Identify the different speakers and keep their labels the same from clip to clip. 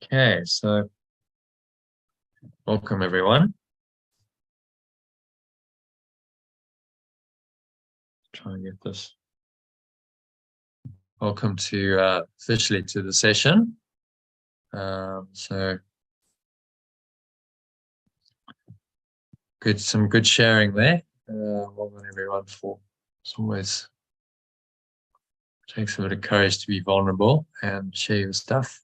Speaker 1: Okay, so welcome everyone. Try and get this. Welcome to officially to the session. So good, some good sharing there. Well done everyone for. It's always takes a bit of courage to be vulnerable and share your stuff.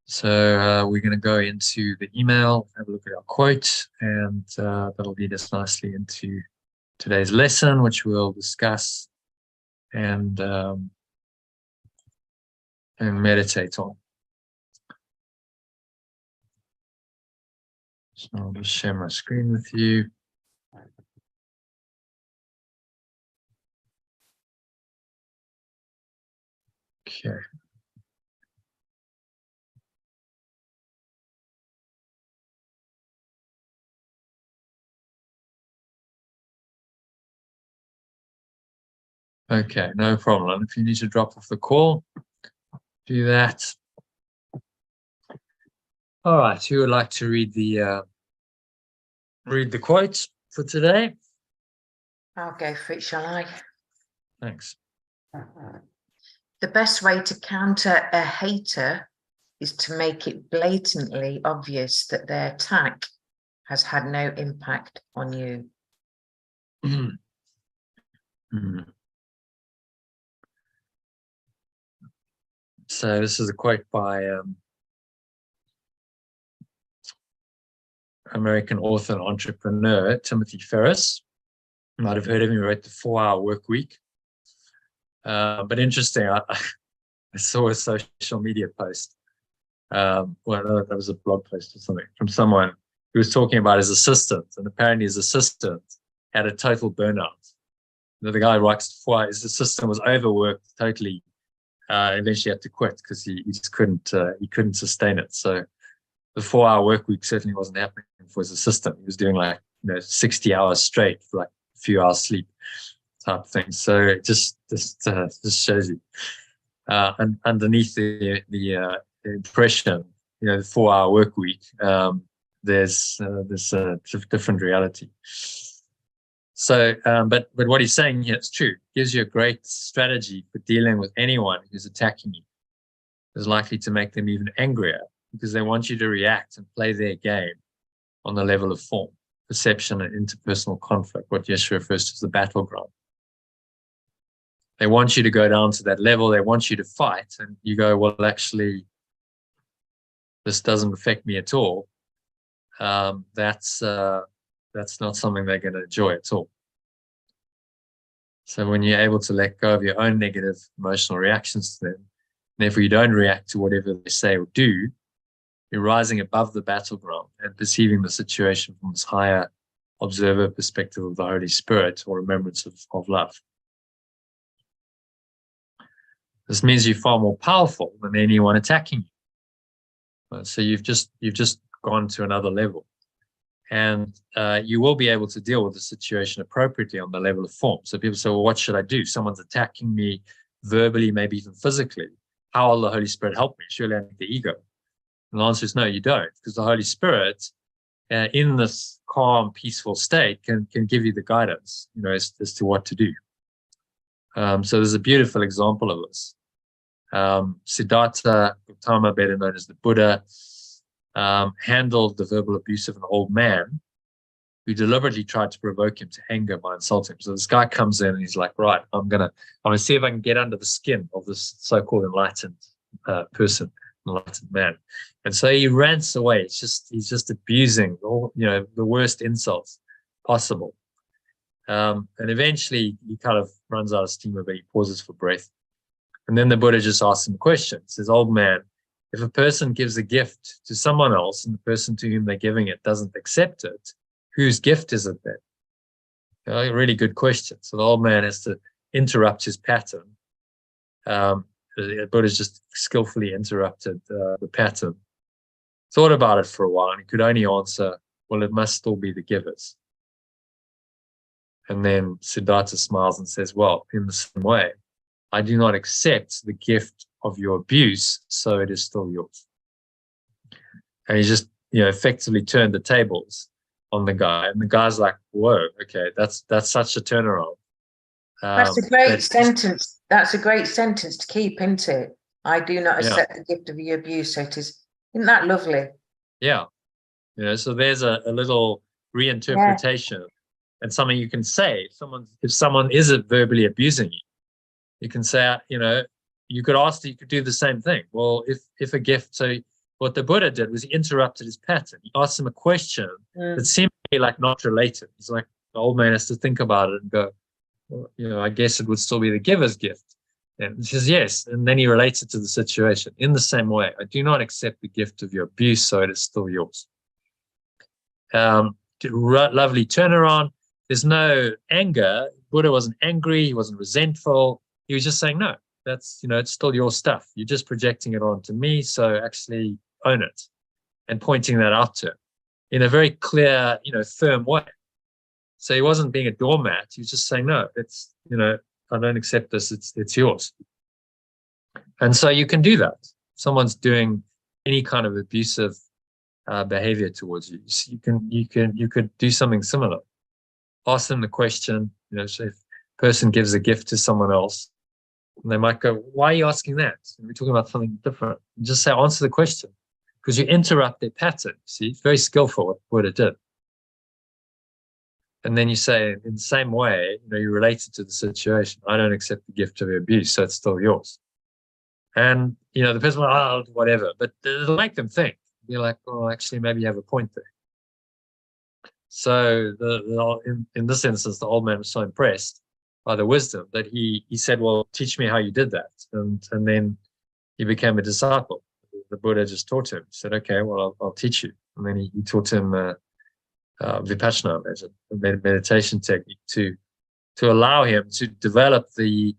Speaker 1: So we're going to go into the email, have a look at our quote, and that'll lead us nicely into today's lesson, which we'll discuss and meditate on. So I'll just share my screen with you. Okay. Okay, no problem. If you need to drop off the call, do that. All right, who would like to read the quote for today?
Speaker 2: I'll go for it, shall I?
Speaker 1: Thanks.
Speaker 2: The best way to counter a hater is to make it blatantly obvious that their attack has had no impact on you.
Speaker 1: So this is a quote by American author and entrepreneur Timothy Ferriss. You might have heard of him. He wrote the 4-Hour Work Week. But interesting, I saw a social media post. Well, no, that was a blog post or something from someone who was talking about his assistant, and apparently his assistant had a total burnout. The guy works 4 hours. His assistant was overworked totally. Eventually had to quit because he just couldn't sustain it. So the 4-hour work week certainly wasn't happening for his assistant. He was doing 60 hours straight for a few hours sleep type of thing. So it just shows you. And underneath the impression, the 4-hour work week, there's a different reality. So, but what he's saying here is true. It gives you a great strategy for dealing with anyone who's attacking you. It's likely to make them even angrier because they want you to react and play their game on the level of form, perception, and interpersonal conflict, what Yeshua refers to as the battleground. They want you to go down to that level. They want you to fight. And you go, well, actually, this doesn't affect me at all. That's not something they're going to enjoy at all. So when you're able to let go of your own negative emotional reactions to them, and therefore you don't react to whatever they say or do, you're rising above the battleground and perceiving the situation from this higher observer perspective of the Holy Spirit or remembrance of love. This means you're far more powerful than anyone attacking you. So you've just gone to another level. And you will be able to deal with the situation appropriately on the level of form. So people say, well, what should I do? Someone's attacking me verbally, maybe even physically. How will the Holy Spirit help me? Surely I need the ego. And the answer is no, you don't, because the Holy Spirit, in this calm, peaceful state, can give you the guidance, as to what to do. So there's a beautiful example of this. Siddhartha Gautama, better known as the Buddha, handled the verbal abuse of an old man who deliberately tried to provoke him to anger by insulting him. So this guy comes in and he's like, right, I'm gonna see if I can get under the skin of this so-called enlightened person, enlightened man. And so he rants away. He's just abusing all, the worst insults possible. And eventually he kind of runs out of steam a bit. He pauses for breath. And then the Buddha just asks him a question. He says, old man, if a person gives a gift to someone else and the person to whom they're giving it doesn't accept it, whose gift is it then? A really good question. So the old man has to interrupt his pattern. The Buddha's just skillfully interrupted the pattern. Thought about it for a while, and he could only answer, well, it must still be the givers. And then Siddhartha smiles and says, well, in the same way, I do not accept the gift of your abuse, so it is still yours. And he just, effectively turned the tables on the guy. And the guy's like, whoa, okay, that's such a turnaround.
Speaker 2: That's a great sentence. That's a great sentence to keep, isn't it? I do not accept the gift of your abuse, so it is. Isn't that lovely?
Speaker 1: Yeah. So there's a little reinterpretation and something you can say. If someone is verbally abusing you, you can say, you could ask, you could do the same thing. Well, if a gift, so what the Buddha did was he interrupted his pattern. He asked him a question that seemed to be like not related. He's like, the old man has to think about it and go, well, I guess it would still be the giver's gift. And he says, yes. And then he relates it to the situation in the same way. I do not accept the gift of your abuse, so it is still yours. Lovely turnaround. There's no anger. Buddha wasn't angry. He wasn't resentful. He was just saying, no, that's, it's still your stuff. You're just projecting it onto me. So actually own it, and pointing that out to him in a very clear, firm way. So he wasn't being a doormat. He was just saying, no, it's, I don't accept this. It's yours. And so you can do that. If someone's doing any kind of abusive behavior towards you, you could do something similar. Ask them the question, so if a person gives a gift to someone else, and they might go, why are you asking that? And we're talking about something different. And just say, answer the question, because you interrupt their pattern. See, it's very skillful what it did. And then you say, in the same way, you relate it to the situation. I don't accept the gift of your abuse, so it's still yours. And, the person will, oh, whatever. But it'll make them think. You're like, oh, actually, maybe you have a point there. So in this instance, the old man was so impressed by the wisdom that he said, well, teach me how you did that. And then he became a disciple. The Buddha just taught him. He said, okay, well, I'll teach you. And then he taught him vipassana, a meditation technique to allow him to develop the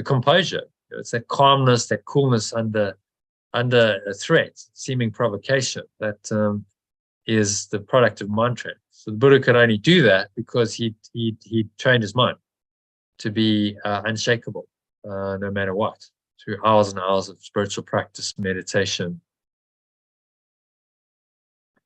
Speaker 1: composure. It's that calmness, that coolness under a threat, seeming provocation, that is the product of mind training. So the Buddha could only do that because he trained his mind to be unshakable, no matter what, through hours and hours of spiritual practice, meditation.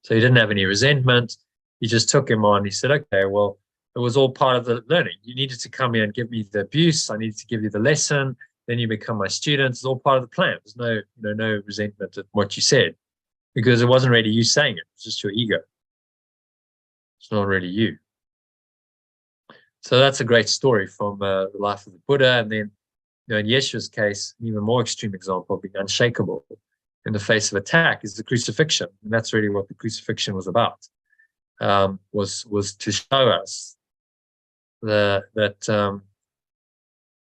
Speaker 1: So he didn't have any resentment. He just took him on. He said, okay, well, it was all part of the learning. You needed to come here and give me the abuse. I needed to give you the lesson. Then you become my student. It's all part of the plan. There's no resentment at what you said, because it wasn't really you saying it. It's just your ego. It's not really you. So that's a great story from the life of the Buddha. And then, in Yeshua's case, an even more extreme example of being unshakable in the face of attack is the crucifixion. And that's really what the crucifixion was about. Was to show us that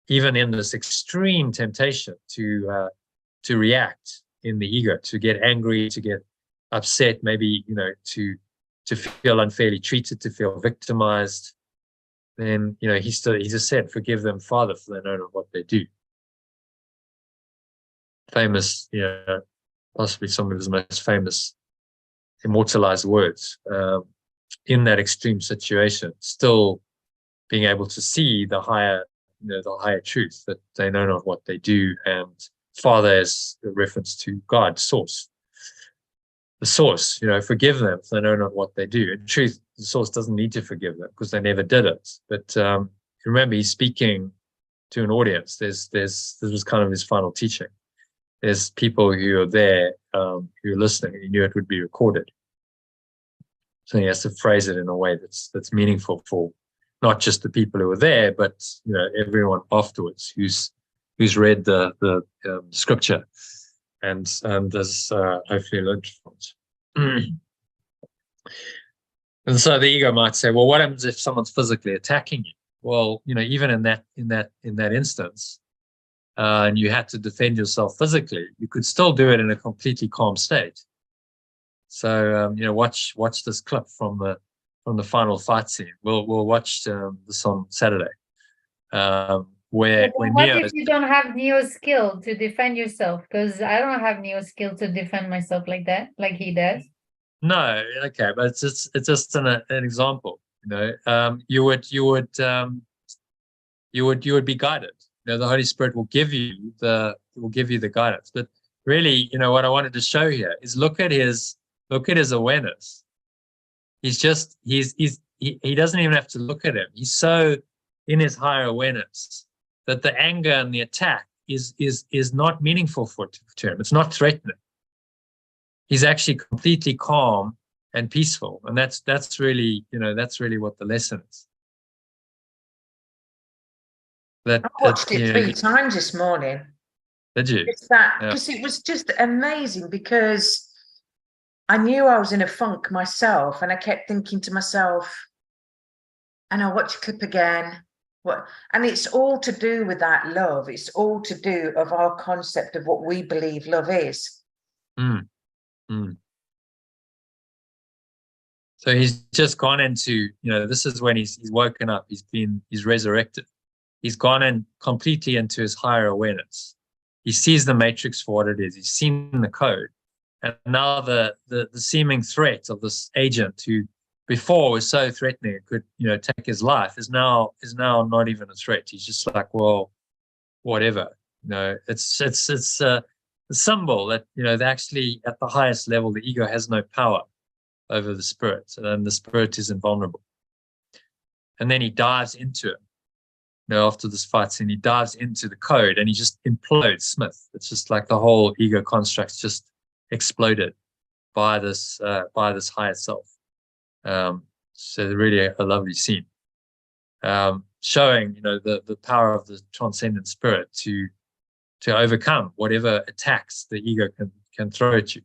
Speaker 1: even in this extreme temptation to react in the ego, to get angry, to get upset, maybe to feel unfairly treated, to feel victimized, then he just said, "Forgive them, Father, for they know not what they do." Famous, possibly some of his most famous immortalized words. In that extreme situation, still being able to see the higher truth, that they know not what they do, and Father is a reference to God, source. The source, forgive them if they know not what they do. In truth, the source doesn't need to forgive them because they never did it. But remember, he's speaking to an audience. This was kind of his final teaching. There's people who are there, who are listening, and he knew it would be recorded. So he has to phrase it in a way that's meaningful for not just the people who were there, but everyone afterwards who's read the scripture and has hopefully learned from it. And so the ego might say, well, what happens if someone's physically attacking you? Well, even in that instance, and you had to defend yourself physically, you could still do it in a completely calm state. So watch this clip from the final fight scene. We'll watch this on Saturday. What
Speaker 3: if you don't have Neo skill to defend yourself? Because I don't have Neo skill to defend myself like that, like he does.
Speaker 1: No, okay, but it's just an example. You would be guided. the Holy Spirit will give you the guidance. But really, what I wanted to show here is look at his awareness. He doesn't even have to look at him. He's so in his higher awareness that the anger and the attack is not meaningful to him. It's not threatening. He's actually completely calm and peaceful, and that's really what the lesson is.
Speaker 2: I watched it 3 times this morning.
Speaker 1: Did you?
Speaker 2: Because it was just amazing, because I knew I was in a funk myself, and I kept thinking to myself, and I'll watch a clip again. And it's all to do with that love. It's all to do of our concept of what we believe love is.
Speaker 1: So he's just gone into, this is when he's woken up. He's resurrected. He's gone in completely into his higher awareness. He sees the matrix for what it is. He's seen the code. And now the seeming threat of this agent, who before was so threatening it could, take his life, is now not even a threat. He's just like, well, whatever. It's a symbol that, actually at the highest level, the ego has no power over the spirit, and the spirit is invulnerable. And then he dives into it. After this fight scene, he dives into the code and he just implodes Smith. It's just like the whole ego construct's just exploded by this higher self. So really a lovely scene, showing the power of the transcendent spirit to overcome whatever attacks the ego can throw at you.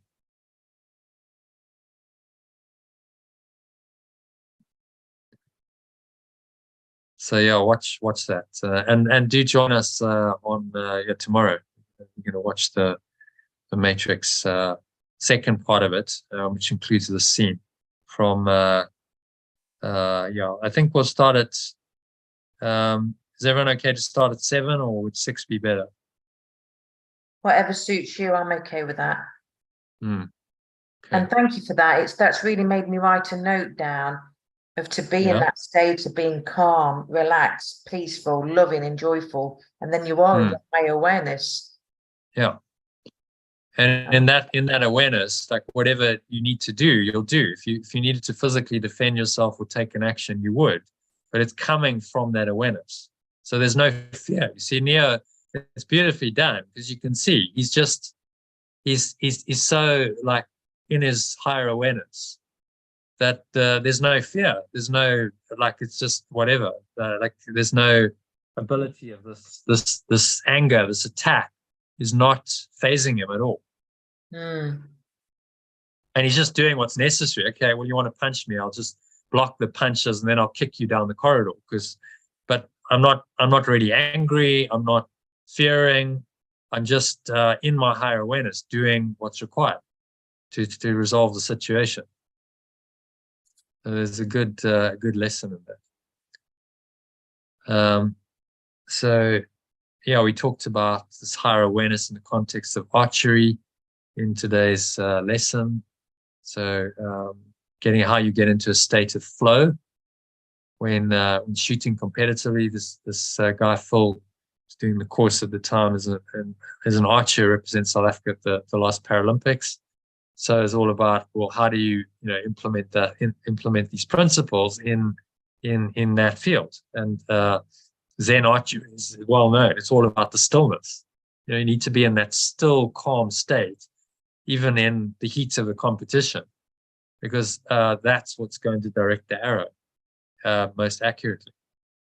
Speaker 1: So yeah, watch that, and do join us on tomorrow. We're going to watch the Matrix second part of it, which includes the scene from I think we'll start at. Is everyone okay to start at 7, or would 6 be better?
Speaker 2: Whatever suits you, I'm okay with that.
Speaker 1: Okay.
Speaker 2: And thank you for that. That's really made me write a note down of to be in that state of being calm, relaxed, peaceful, loving, and joyful, and then you are in high awareness.
Speaker 1: Yeah. And in that awareness, like whatever you need to do, you'll do. If you needed to physically defend yourself or take an action, you would. But it's coming from that awareness. So there's no fear. You see, Neo, it's beautifully done, because you can see he's so like in his higher awareness that there's no fear. There's no, like, it's just whatever. Like there's no ability of this anger, this attack is not phasing him at all. And he's just doing what's necessary. Okay, well, you want to punch me, I'll just block the punches and then I'll kick you down the corridor. But I'm not really angry. I'm not fearing. I'm just in my higher awareness doing what's required to resolve the situation. So there's a good lesson in that. So yeah, we talked about this higher awareness in the context of archery in today's lesson. So getting how you get into a state of flow when shooting competitively. This guy Phil was doing the course at the time as an archer, represents South Africa at the last Paralympics. So it's all about, well, how do you implement these principles in that field? And Zen archery is well known. It's all about the stillness. You need to be in that still, calm state, even in the heat of the competition, because that's what's going to direct the arrow most accurately.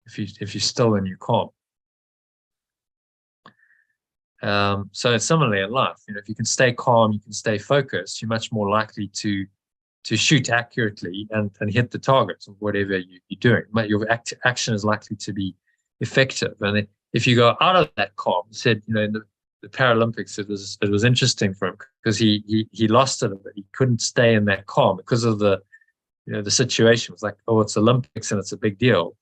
Speaker 1: If you're still and you're calm. So similarly in life, if you can stay calm, you can stay focused, you're much more likely to shoot accurately and hit the target of whatever you're doing. Your action is likely to be effective. And if you go out of that calm, you said, in the Paralympics, it was interesting for him because he lost it a bit. He couldn't stay in that calm because of the situation. It was like, oh, it's Olympics and it's a big deal.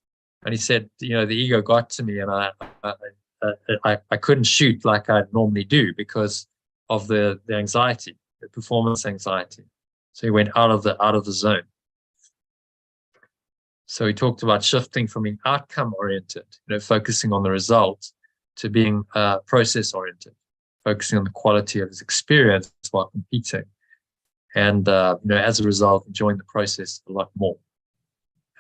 Speaker 1: And he said, the ego got to me and I couldn't shoot like I'd normally do because of the anxiety, the performance anxiety. So he went out of the zone. So he talked about shifting from being outcome oriented, focusing on the result, to being process oriented, focusing on the quality of his experience while competing. And, as a result, enjoying the process a lot more.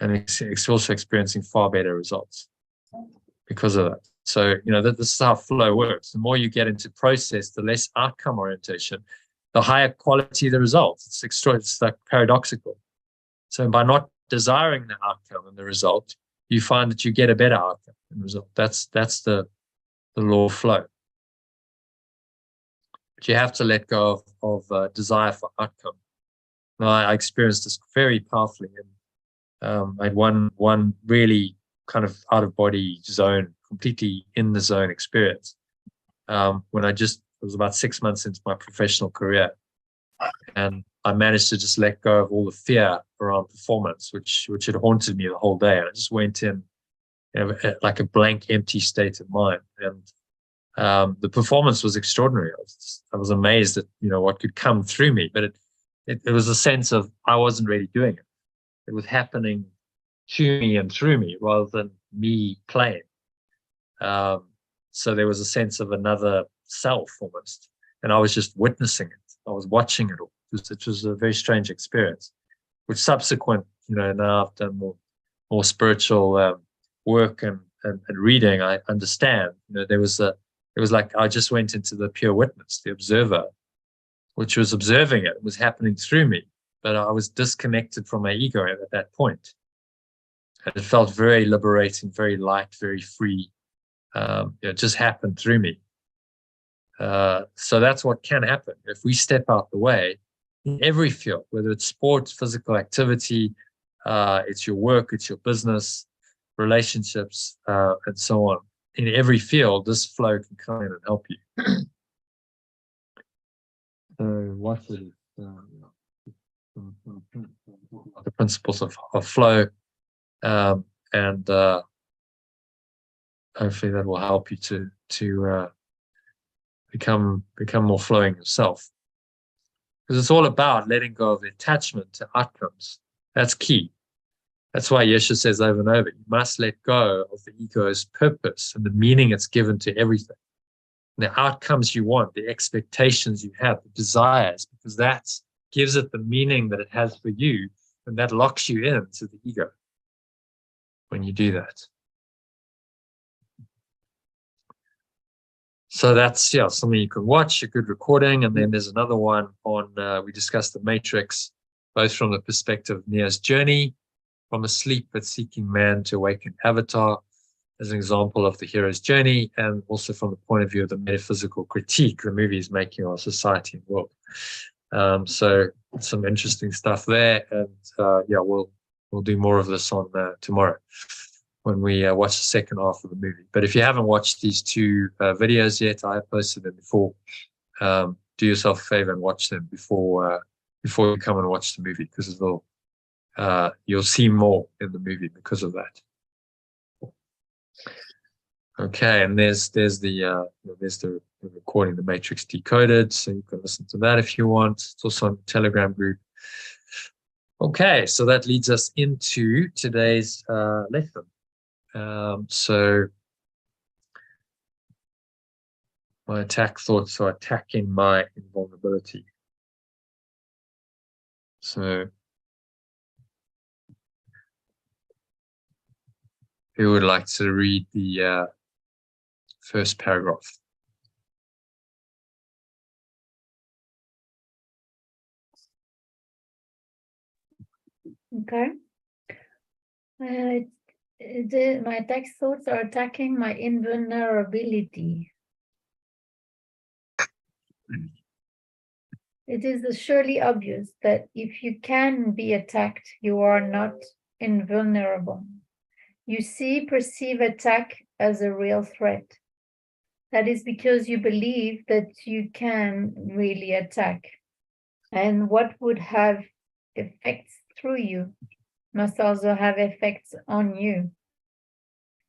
Speaker 1: And it's also experiencing far better results because of that. So, this is how flow works. The more you get into process, the less outcome orientation, the higher quality of the results. It's like paradoxical. So by not desiring the outcome and the result, you find that you get a better outcome and result. That's the law of flow. But you have to let go of desire for outcome. Now, I experienced this very powerfully, and I had one really kind of out of body zone, completely in the zone experience. When it was about 6 months into my professional career, and I managed to just let go of all the fear around performance, which had haunted me the whole day. I just went in, like a blank, empty state of mind, and the performance was extraordinary. I was amazed at what could come through me, but it was a sense of I wasn't really doing it. It was happening to me and through me rather than me playing. So there was a sense of another self almost, and I was just witnessing it. I was watching it all. It was a very strange experience, which subsequent, now I've done more spiritual work and reading, I understand. It was like I just went into the pure witness, the observer, which was observing it. It was happening through me, but I was disconnected from my ego at that point. And it felt very liberating, very light, very free. It just happened through me. So that's what can happen if we step out the way in every field, whether it's sports, physical activity, it's your work, it's your business, relationships, and so on. In every field, this flow can come in and help you. So what is the principles of flow, and hopefully that will help you to become more flowing yourself, because it's all about letting go of the attachment to outcomes. That's key. That's why Yeshua says over and over, you must let go of the ego's purpose and the meaning it's given to everything. And the outcomes you want, the expectations you have, the desires, because that gives it the meaning that it has for you, and that locks you into the ego when you do that. So that's something you can watch, a good recording. And then there's another one on, we discussed the matrix, both from the perspective of Neo's journey, from a sleep but seeking man to awaken avatar, as an example of the hero's journey, and also from the point of view of the metaphysical critique the movie is making on society and world. So some interesting stuff there. And we'll do more of this on tomorrow when we watch the second half of the movie. But if you haven't watched these two videos yet, I have posted them before. Do yourself a favor and watch them before you come and watch the movie, because you'll see more in the movie because of that. Okay, and there's the recording, The Matrix Decoded, so you can listen to that if you want. It's also on the Telegram group. Okay, so that leads us into today's lesson. So my attack thoughts are attacking my invulnerability. So who would like to read the first paragraph?
Speaker 3: Okay. My attack thoughts are attacking my invulnerability. It is surely obvious that if you can be attacked, you are not invulnerable. You perceive attack as a real threat. That is because you believe that you can really attack. And what would have effects through you must also have effects on you.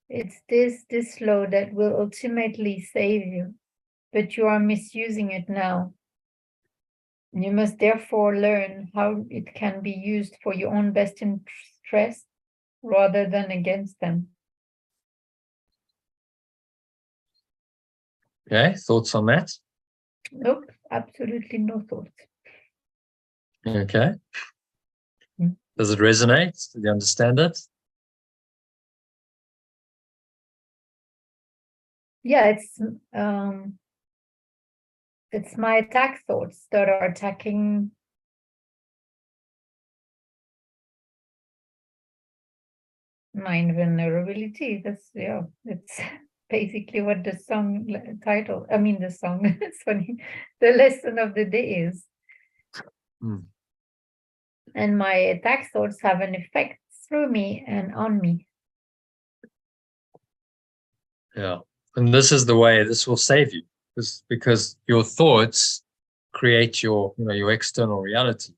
Speaker 3: It's this flow that will ultimately save you, but you are misusing it now. You must therefore learn how it can be used for your own best interest rather than against them.
Speaker 1: Okay, thoughts on that?
Speaker 3: Nope, absolutely no thoughts.
Speaker 1: Okay.
Speaker 3: Mm.
Speaker 1: Does it resonate? Do you understand it?
Speaker 3: Yeah, it's my attack thoughts that are attacking my invulnerability. It's basically what the song title, I mean the song, it's funny, the lesson of the day is.
Speaker 1: Mm.
Speaker 3: And my attack thoughts have an effect through me and on me.
Speaker 1: Yeah. And this is the way this will save you, because your thoughts create your external reality.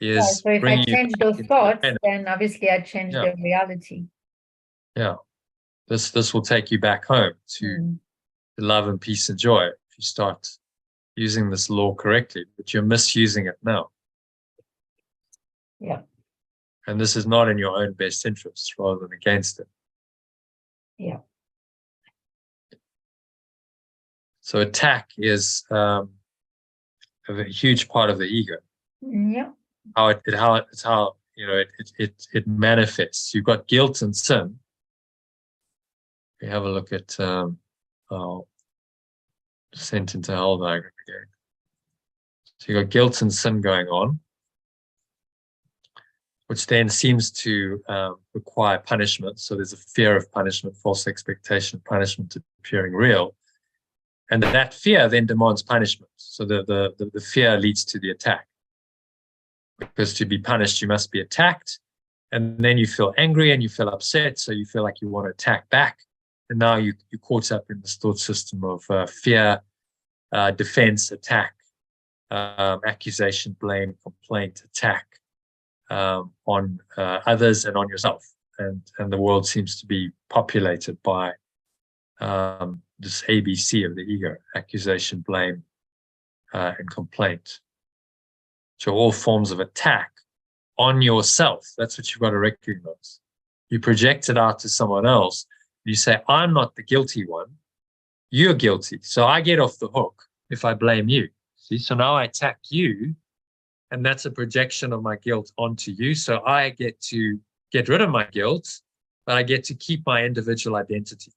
Speaker 3: Yeah, so if I
Speaker 1: Bringing you
Speaker 3: change
Speaker 1: back
Speaker 3: those
Speaker 1: into
Speaker 3: thoughts,
Speaker 1: awareness.
Speaker 3: then obviously I change
Speaker 1: Yeah.
Speaker 3: the reality.
Speaker 1: Yeah. This will take you back home to love and peace and joy if you start using this law correctly, but you're misusing it now.
Speaker 3: Yeah.
Speaker 1: And this is not in your own best interest, rather than against it.
Speaker 3: Yeah.
Speaker 1: So attack is a huge part of the ego.
Speaker 3: Yeah.
Speaker 1: How it manifests. You've got guilt and sin. We have a look at descent into hell diagram again. So you've got guilt and sin going on, which then seems to require punishment. So there's a fear of punishment, false expectation of punishment appearing real. And that fear then demands punishment. So the fear leads to the attack. Because to be punished, you must be attacked. And then you feel angry and you feel upset. So you feel like you want to attack back. And now you're caught up in this thought system of fear, defense, attack, accusation, blame, complaint, attack on others and on yourself. And the world seems to be populated by this ABC of the ego: accusation, blame, and complaint. So all forms of attack on yourself. That's what you've got to recognize. You project it out to someone else. You say, I'm not the guilty one. You're guilty. So I get off the hook if I blame you. See, so now I attack you, and that's a projection of my guilt onto you. So I get to get rid of my guilt, but I get to keep my individual identity.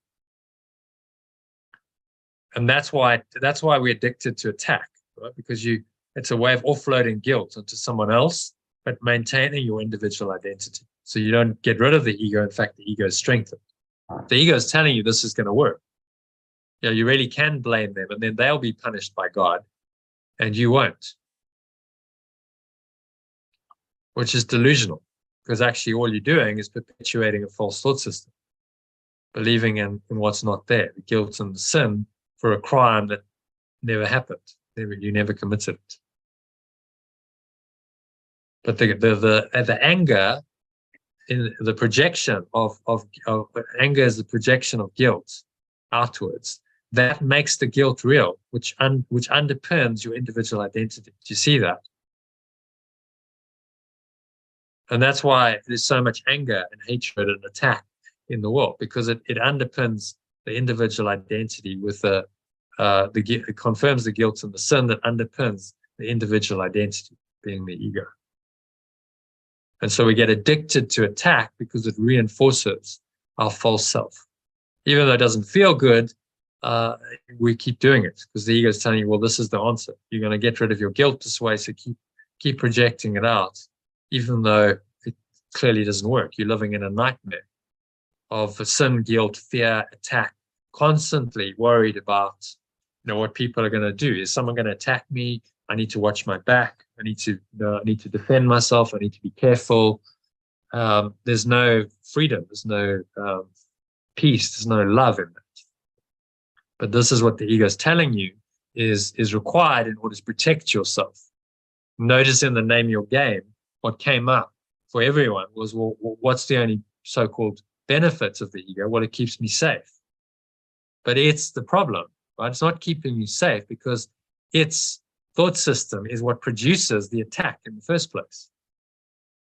Speaker 1: And that's why we're addicted to attack, right? Because it's a way of offloading guilt onto someone else, but maintaining your individual identity. So you don't get rid of the ego. In fact, the ego is strengthened. The ego is telling you this is going to work. You really can blame them, and then they'll be punished by God, and you won't. Which is delusional, because actually all you're doing is perpetuating a false thought system, believing in what's not there, the guilt and the sin for a crime that never happened. You never committed it. But the anger, in the projection of anger is the projection of guilt outwards. That makes the guilt real, which underpins your individual identity. Do you see that? And that's why there's so much anger and hatred and attack in the world, because it underpins the individual identity with it confirms the guilt and the sin that underpins the individual identity, being the ego. And so we get addicted to attack because it reinforces our false self. Even though it doesn't feel good, we keep doing it because the ego is telling you, well, this is the answer. You're going to get rid of your guilt this way, so keep projecting it out, even though it clearly doesn't work. You're living in a nightmare of sin, guilt, fear, attack, constantly worried about what people are going to do. Is someone going to attack me? I need to watch my back. I need to defend myself. I need to be careful. There's no freedom. There's no peace. There's no love in that. But this is what the ego is telling you is required in order to protect yourself. Notice in the Name Your Game, what came up for everyone was, well, what's the only so-called benefits of the ego? Well, it keeps me safe. But it's the problem, right? It's not keeping you safe because its thought system is what produces the attack in the first place.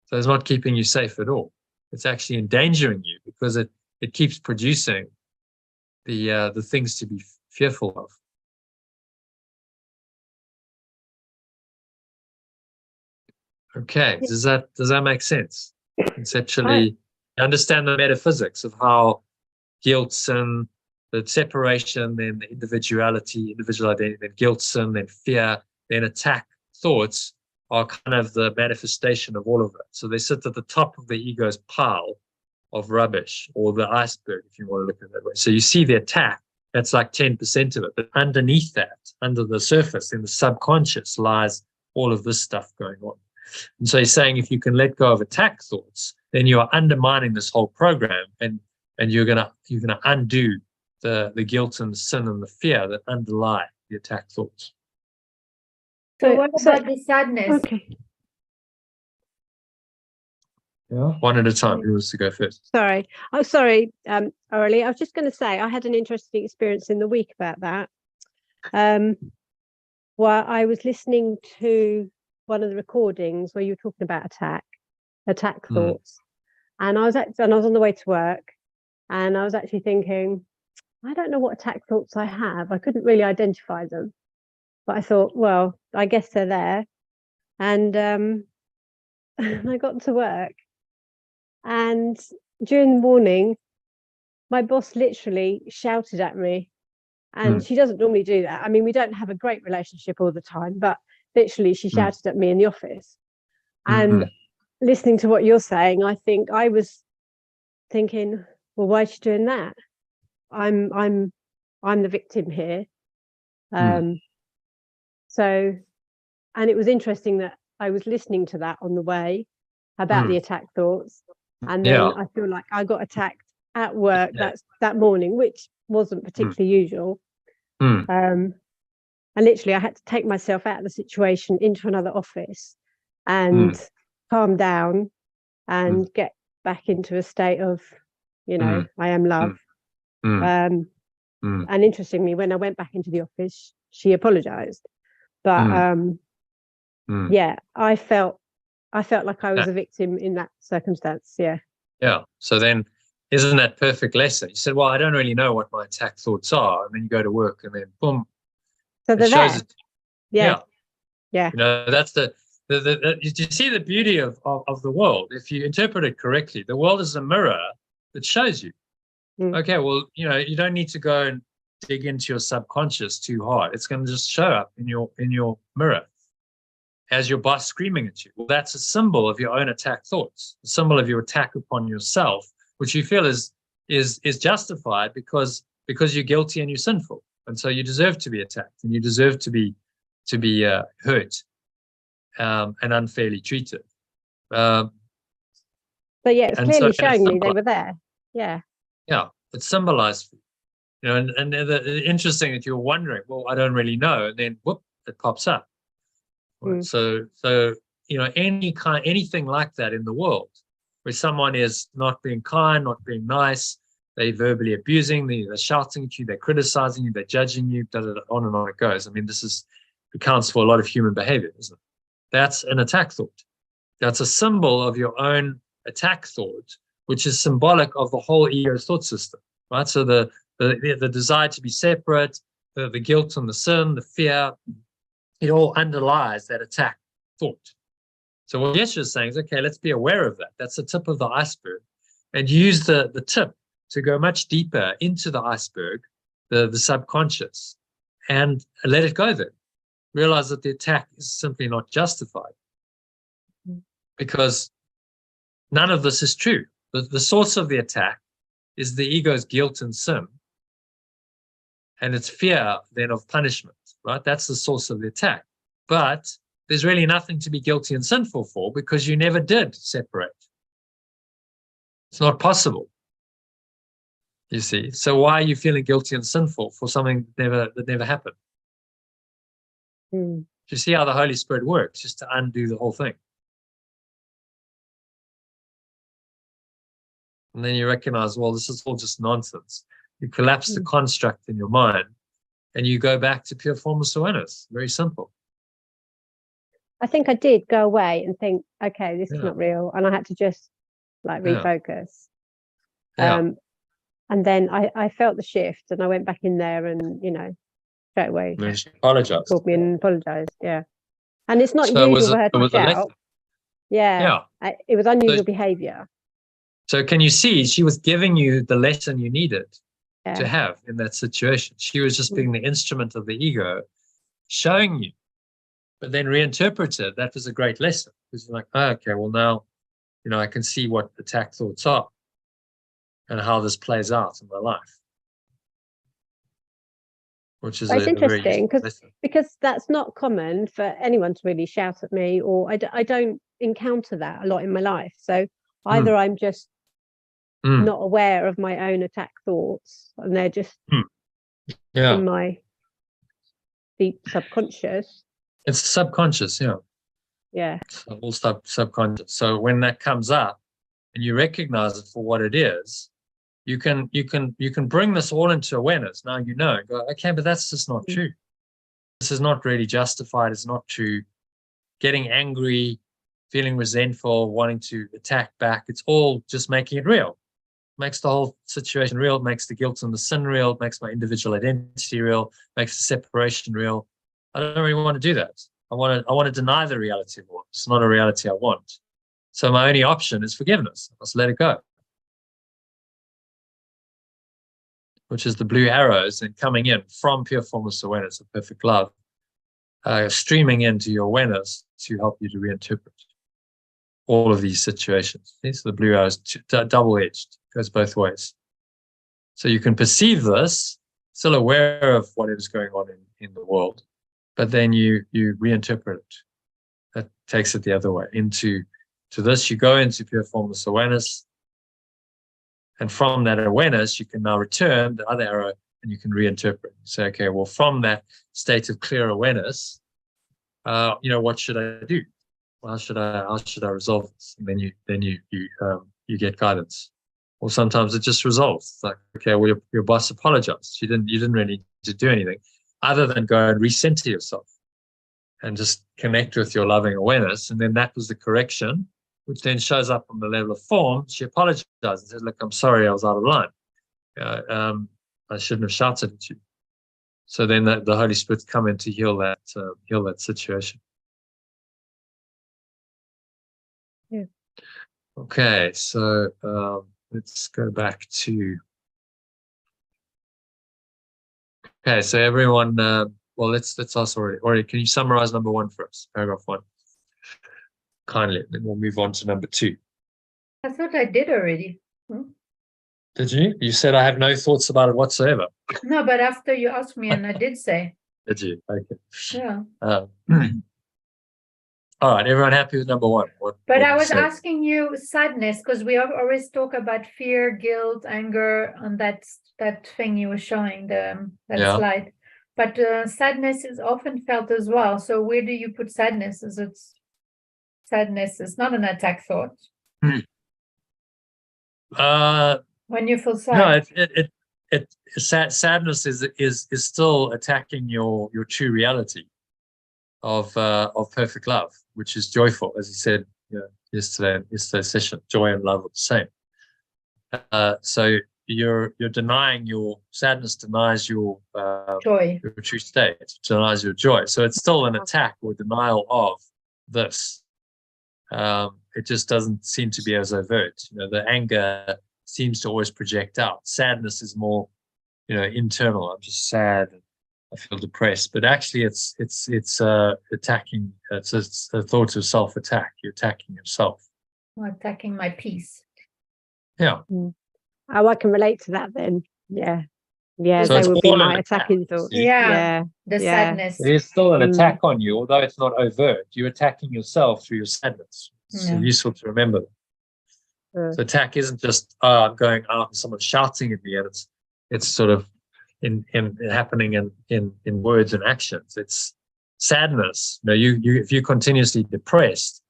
Speaker 1: So it's not keeping you safe at all. It's actually endangering you because it keeps producing the things to be fearful of. Okay, does that make sense? Conceptually, understand the metaphysics of how guilt, sin, the separation, then the individual identity, then guilt, sin, then fear, then attack thoughts are kind of the manifestation of all of it. So they sit at the top of the ego's pile of rubbish, or the iceberg, if you want to look at it that way. So you see the attack, that's like 10% of it. But underneath that, under the surface, in the subconscious, lies all of this stuff going on. And so he's saying if you can let go of attack thoughts, then you are undermining this whole program, and you're gonna undo the guilt and the sin and the fear that underlie the attack thoughts.
Speaker 3: So what about the sadness?
Speaker 4: Okay.
Speaker 1: Yeah. One at a time. Who wants to go first?
Speaker 4: Sorry. Oh, sorry, Aurelie. I was just going to say I had an interesting experience in the week about that. Well, I was listening to one of the recordings where you were talking about attack thoughts, and I was on the way to work, and I was actually thinking, I don't know what attack thoughts I have. I couldn't really identify them, but I thought, well, I guess they're there, and I got to work, and during the morning, my boss literally shouted at me, and she doesn't normally do that. I mean, we don't have a great relationship all the time, but literally she shouted at me in the office. And listening to what you're saying, I think I was thinking, well, why is she doing that? I'm the victim here. So, and it was interesting that I was listening to that on the way about the attack thoughts, and then I feel like I got attacked at work that morning, which wasn't particularly usual. And literally I had to take myself out of the situation into another office and calm down and get back into a state of, I am love. And interestingly, when I went back into the office, she apologized. But yeah, I felt like I was a victim in that circumstance. Yeah.
Speaker 1: So then, isn't that perfect lesson? You said, well, I don't really know what my attack thoughts are. And then you go to work and then boom.
Speaker 4: So they're there. Yeah.
Speaker 1: That's you see the beauty of the world. If you interpret it correctly, the world is a mirror that shows you. Okay, well, you don't need to go and dig into your subconscious too hard. It's going to just show up in your mirror as your boss screaming at you. Well, that's a symbol of your own attack thoughts, a symbol of your attack upon yourself, which you feel is justified because you're guilty and you're sinful, and so you deserve to be attacked and you deserve to be hurt and unfairly treated. But
Speaker 4: yeah, it's clearly showing me they were there. Yeah, it's symbolized.
Speaker 1: And the interesting that you're wondering, well, I don't really know, and then whoop, it pops up. Right? So anything like that in the world, where someone is not being kind, not being nice, they're verbally abusing, they're shouting at you, they're criticizing you, they're judging you, on and on it goes. I mean, accounts for a lot of human behavior, isn't it? That's an attack thought. That's a symbol of your own attack thought, which is symbolic of the whole ego thought system, right? So the desire to be separate, the guilt and the sin, the fear, it all underlies that attack thought. So what Yeshua's saying is, okay, let's be aware of that. That's the tip of the iceberg, and use the tip to go much deeper into the iceberg, the subconscious, and let it go there. Realize that the attack is simply not justified, because none of this is true. The source of the attack is the ego's guilt and sin, and its fear then of punishment, right? That's the source of the attack. But there's really nothing to be guilty and sinful for, because you never did separate. It's not possible, you see. So why are you feeling guilty and sinful for something that never happened? Do you see how the Holy Spirit works, just to undo the whole thing? And then you recognize, well, this is all just nonsense. You collapse the construct in your mind, and you go back to pure formless awareness. Very simple.
Speaker 4: I think I did go away and think, okay, this is not real, and I had to just refocus. And And then I felt the shift, and I went back in there, and straight away
Speaker 1: And then she apologized.
Speaker 4: called me and apologized. Yeah, and it's not
Speaker 1: So
Speaker 4: usual for her
Speaker 1: it
Speaker 4: to
Speaker 1: was a lesson.
Speaker 4: shout. Yeah, it was unusual behavior.
Speaker 1: So can you see, she was giving you the lesson you needed to
Speaker 4: Yeah.
Speaker 1: have in that situation. She was just being the instrument of the ego, showing you, but then reinterpreted. That was a great lesson, because you're like, oh, okay, well now, I can see what attack thoughts are and how this plays out in my life, which is
Speaker 4: It's
Speaker 1: a very
Speaker 4: interesting
Speaker 1: useful lesson.
Speaker 4: because that's not common for anyone to really shout at me, or I don't encounter that a lot in my life. So either I'm just not aware of my own attack thoughts, and they're just in my deep subconscious.
Speaker 1: It's subconscious, It's all subconscious. So when that comes up and you recognize it for what it is, you can bring this all into awareness. Now go, okay, but that's just not true. This is not really justified. It's not true. Getting angry, feeling resentful, wanting to attack back, it's all just making it real. Makes the whole situation real, makes the guilt and the sin real, makes my individual identity real, makes the separation real. I don't really want to do that. I want to deny the reality of what. It's not a reality I want. So my only option is forgiveness. I must let it go, which is the blue arrows and coming in from pure formless awareness of perfect love, streaming into your awareness to help you to reinterpret all of these situations. Okay? So the blue arrow is double-edged, goes both ways. So you can perceive this, still aware of whatever's going on in the world, but then you reinterpret it. That takes it the other way. To this, you go into pure formless awareness, and from that awareness, you can now return the other arrow and you can reinterpret. Say, okay, well, from that state of clear awareness, what should I do? How should I resolve this? And then you get guidance. Or sometimes it just resolves. It's like, okay, well, your boss apologized. You didn't really need to do anything other than go and recenter yourself and just connect with your loving awareness. And then that was the correction, which then shows up on the level of form. She apologized and said, look, I'm sorry, I was out of line. I shouldn't have shouted at you. So then the Holy Spirit's come in to heal that situation.
Speaker 4: Yeah.
Speaker 1: Okay, so let's go back to. Okay, so everyone, let's ask already. Can you summarize number 1 for us, paragraph 1? Kindly, then we'll move on to number 2.
Speaker 3: I thought I did already.
Speaker 1: Did you? You said I have no thoughts about it whatsoever.
Speaker 3: No, but after you asked me, and I did say.
Speaker 1: Did you? Okay.
Speaker 3: Yeah.
Speaker 1: All right, everyone happy with number 1?
Speaker 3: But I was asking you sadness, because we always talk about fear, guilt, anger, on that thing you were showing, that slide. But sadness is often felt as well. So where do you put sadness? Sadness is not an attack thought. When you feel sad.
Speaker 1: No, sadness is still attacking your true reality of perfect love, which is joyful, as you said yesterday's session. Joy and love are the same. So you're denying your sadness, denies your
Speaker 3: joy,
Speaker 1: your true state, denies your joy. So it's still an attack or denial of this. It just doesn't seem to be as overt. The anger seems to always project out. Sadness is more, internal. I'm just sad. I feel depressed, but actually it's attacking. It's a thought of self-attack. You're attacking yourself.
Speaker 3: Or attacking my peace.
Speaker 1: Yeah.
Speaker 4: Oh, I can relate to that then. Yeah. Yeah,
Speaker 1: So
Speaker 4: they would be
Speaker 1: all
Speaker 4: my
Speaker 1: an
Speaker 4: attacking
Speaker 1: attack,
Speaker 4: thoughts.
Speaker 3: Yeah. The sadness.
Speaker 1: It is still an attack on you, although it's not overt. You're attacking yourself through your sadness. It's useful to remember that. So attack isn't just, I'm going out and someone's shouting at me, and it's sort of in happening in words and actions. It's sadness. If you're continuously depressed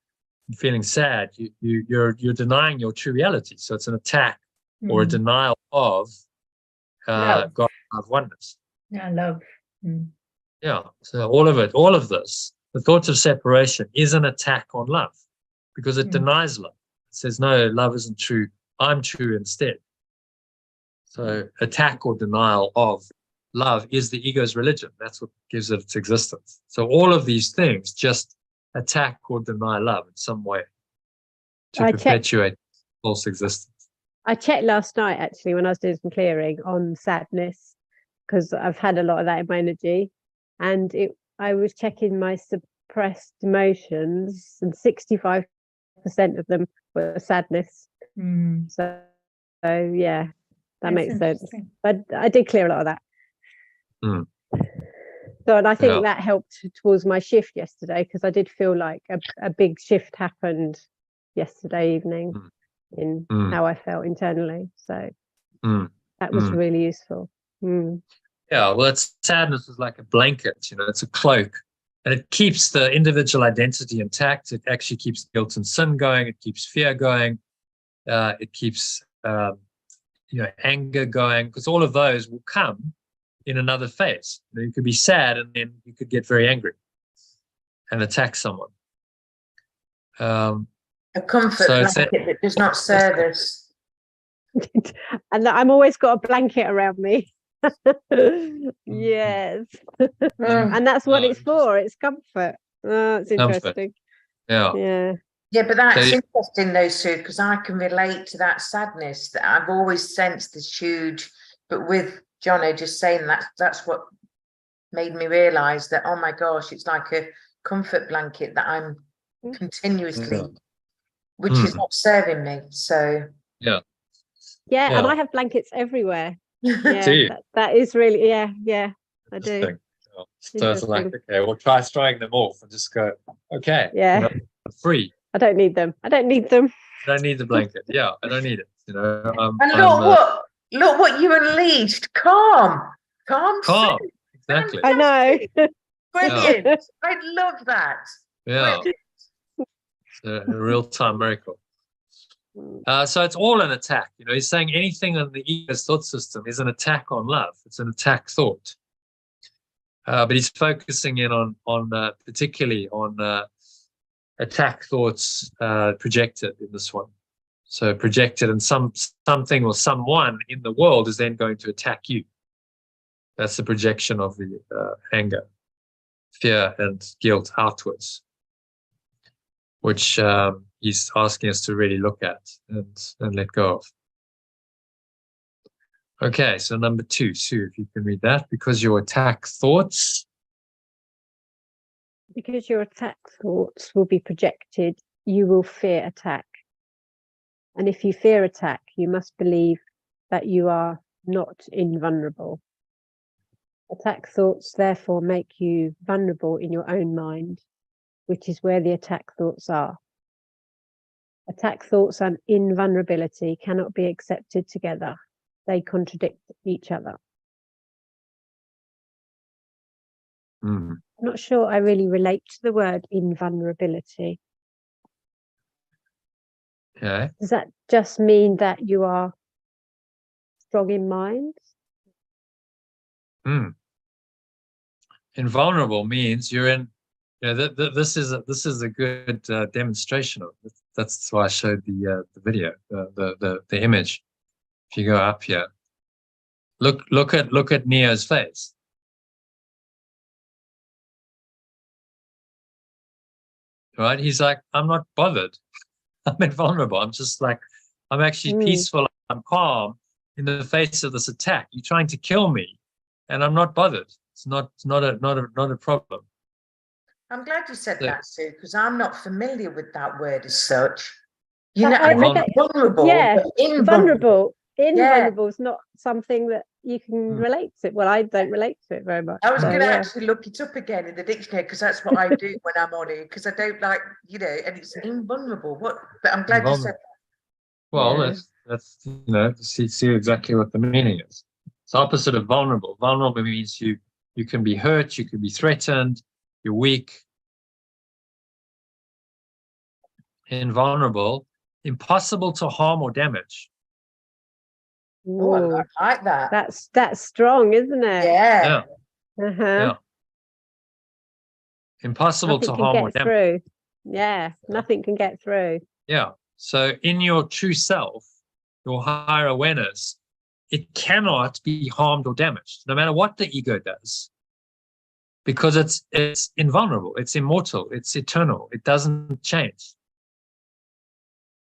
Speaker 1: and feeling sad, you're denying your true reality. So it's an attack or a denial of God, love, oneness.
Speaker 3: Yeah, love.
Speaker 1: Yeah. So all of this, the thought of separation is an attack on love, because it denies love. It says, no, love isn't true. I'm true instead. So attack or denial of love is the ego's religion. That's what gives it its existence. So all of these things just attack or deny love in some way to perpetuate false existence.
Speaker 4: I checked last night, actually, when I was doing some clearing on sadness, because I've had a lot of that in my energy. And I was checking my suppressed emotions, and 65% of them were sadness. So yeah, that makes sense. But I did clear a lot of that. So, and I think that helped towards my shift yesterday, because I did feel like a big shift happened yesterday evening in how I felt internally. So that was really useful.
Speaker 1: Yeah, well, sadness is like a blanket, it's a cloak, and it keeps the individual identity intact. It actually keeps guilt and sin going. It keeps fear going. It keeps anger going, because all of those will come in another phase. You could be sad, and then you could get very angry and attack someone.
Speaker 2: A comfort blanket that does not serve us.
Speaker 4: And I'm always got a blanket around me. Yes. And that's what it's for. It's comfort. Oh, it's interesting.
Speaker 1: Yeah,
Speaker 2: but that's interesting though, Sue, because I can relate to that sadness that I've always sensed this huge, but with Jono just saying that's what made me realize that, oh my gosh, it's like a comfort blanket that I'm continuously, which is not serving me. So
Speaker 4: yeah, and I have blankets everywhere.
Speaker 1: Yeah,
Speaker 4: that is really I do.
Speaker 1: So it's like, okay, we'll try throwing them off and just go, okay, I'm free.
Speaker 4: I don't need them. I don't need the
Speaker 1: blanket. Yeah, I don't need it.
Speaker 2: And look what you unleashed. Calm.
Speaker 1: Exactly.
Speaker 4: I know.
Speaker 2: Brilliant. I love that.
Speaker 1: Yeah. It's a real-time miracle. So it's all an attack. He's saying anything in the ego's thought system is an attack on love. It's an attack thought. But he's focusing in on particularly on attack thoughts projected in this one. So projected, and something or someone in the world is then going to attack you. That's the projection of the anger, fear, and guilt outwards, which he's asking us to really look at and let go of. Okay, so number 2, Sue, if you can read that. Because your attack thoughts
Speaker 4: will be projected, you will fear attack. And if you fear attack, you must believe that you are not invulnerable. Attack thoughts therefore make you vulnerable in your own mind, which is where the attack thoughts are. Attack thoughts and invulnerability cannot be accepted together. They contradict each other. I'm not sure I really relate to the word invulnerability.
Speaker 1: Okay.
Speaker 4: Does that just mean that you are strong in mind?
Speaker 1: Invulnerable means you're in. This is a good demonstration of it. That's why I showed the video, the image. If you go up here, look at Neo's face. Right? He's like, I'm not bothered. I'm invulnerable. I'm just like, I'm actually peaceful. I'm calm in the face of this attack. You're trying to kill me, and I'm not bothered. It's not a problem.
Speaker 2: I'm glad you said that, Sue, because I'm not familiar with that word as such.
Speaker 4: Vulnerable. Yeah,
Speaker 2: invulnerable.
Speaker 4: Invulnerable is not something that you can relate to. Well, I don't relate to it very much.
Speaker 2: I was going to actually look it up again in the dictionary, because that's what I do when I'm on it, because I don't like, and it's invulnerable. But I'm glad you said that.
Speaker 1: Well, let's see exactly what the meaning is. It's opposite of vulnerable. Vulnerable means you can be hurt, you can be threatened, you're weak. Invulnerable, impossible to harm or damage.
Speaker 2: Oh, I like that.
Speaker 4: That's strong, isn't it?
Speaker 2: Yeah.
Speaker 1: Yeah. Impossible to harm or damage.
Speaker 4: Through. Yeah, nothing can get through.
Speaker 1: Yeah. So in your true self, your higher awareness, it cannot be harmed or damaged, no matter what the ego does, because it's invulnerable, it's immortal, it's eternal, it doesn't change.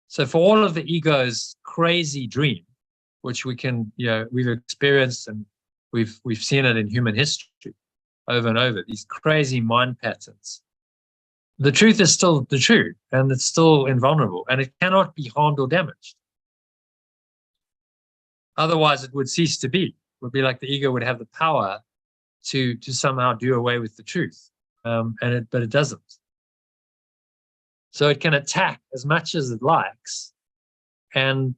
Speaker 1: So for all of the ego's crazy dream, which we can, we've experienced and we've seen it in human history over and over, these crazy mind patterns, the truth is still the truth, and it's still invulnerable, and it cannot be harmed or damaged. Otherwise, it would cease to be. It would be like the ego would have the power to somehow do away with the truth, but it doesn't. So it can attack as much as it likes, and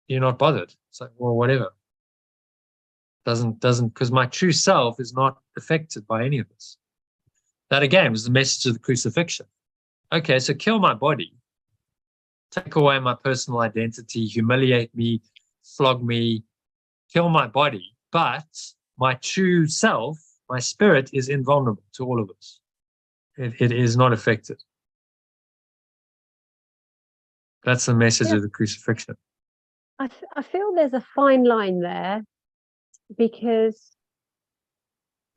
Speaker 1: you're not bothered. It's like, well, whatever. Doesn't because my true self is not affected by any of this. That again was the message of the crucifixion. Okay, so kill my body, take away my personal identity, humiliate me, flog me, kill my body, but my true self, my spirit, is invulnerable to all of us. It is not affected. That's the message of the crucifixion.
Speaker 4: I feel there's a fine line there, because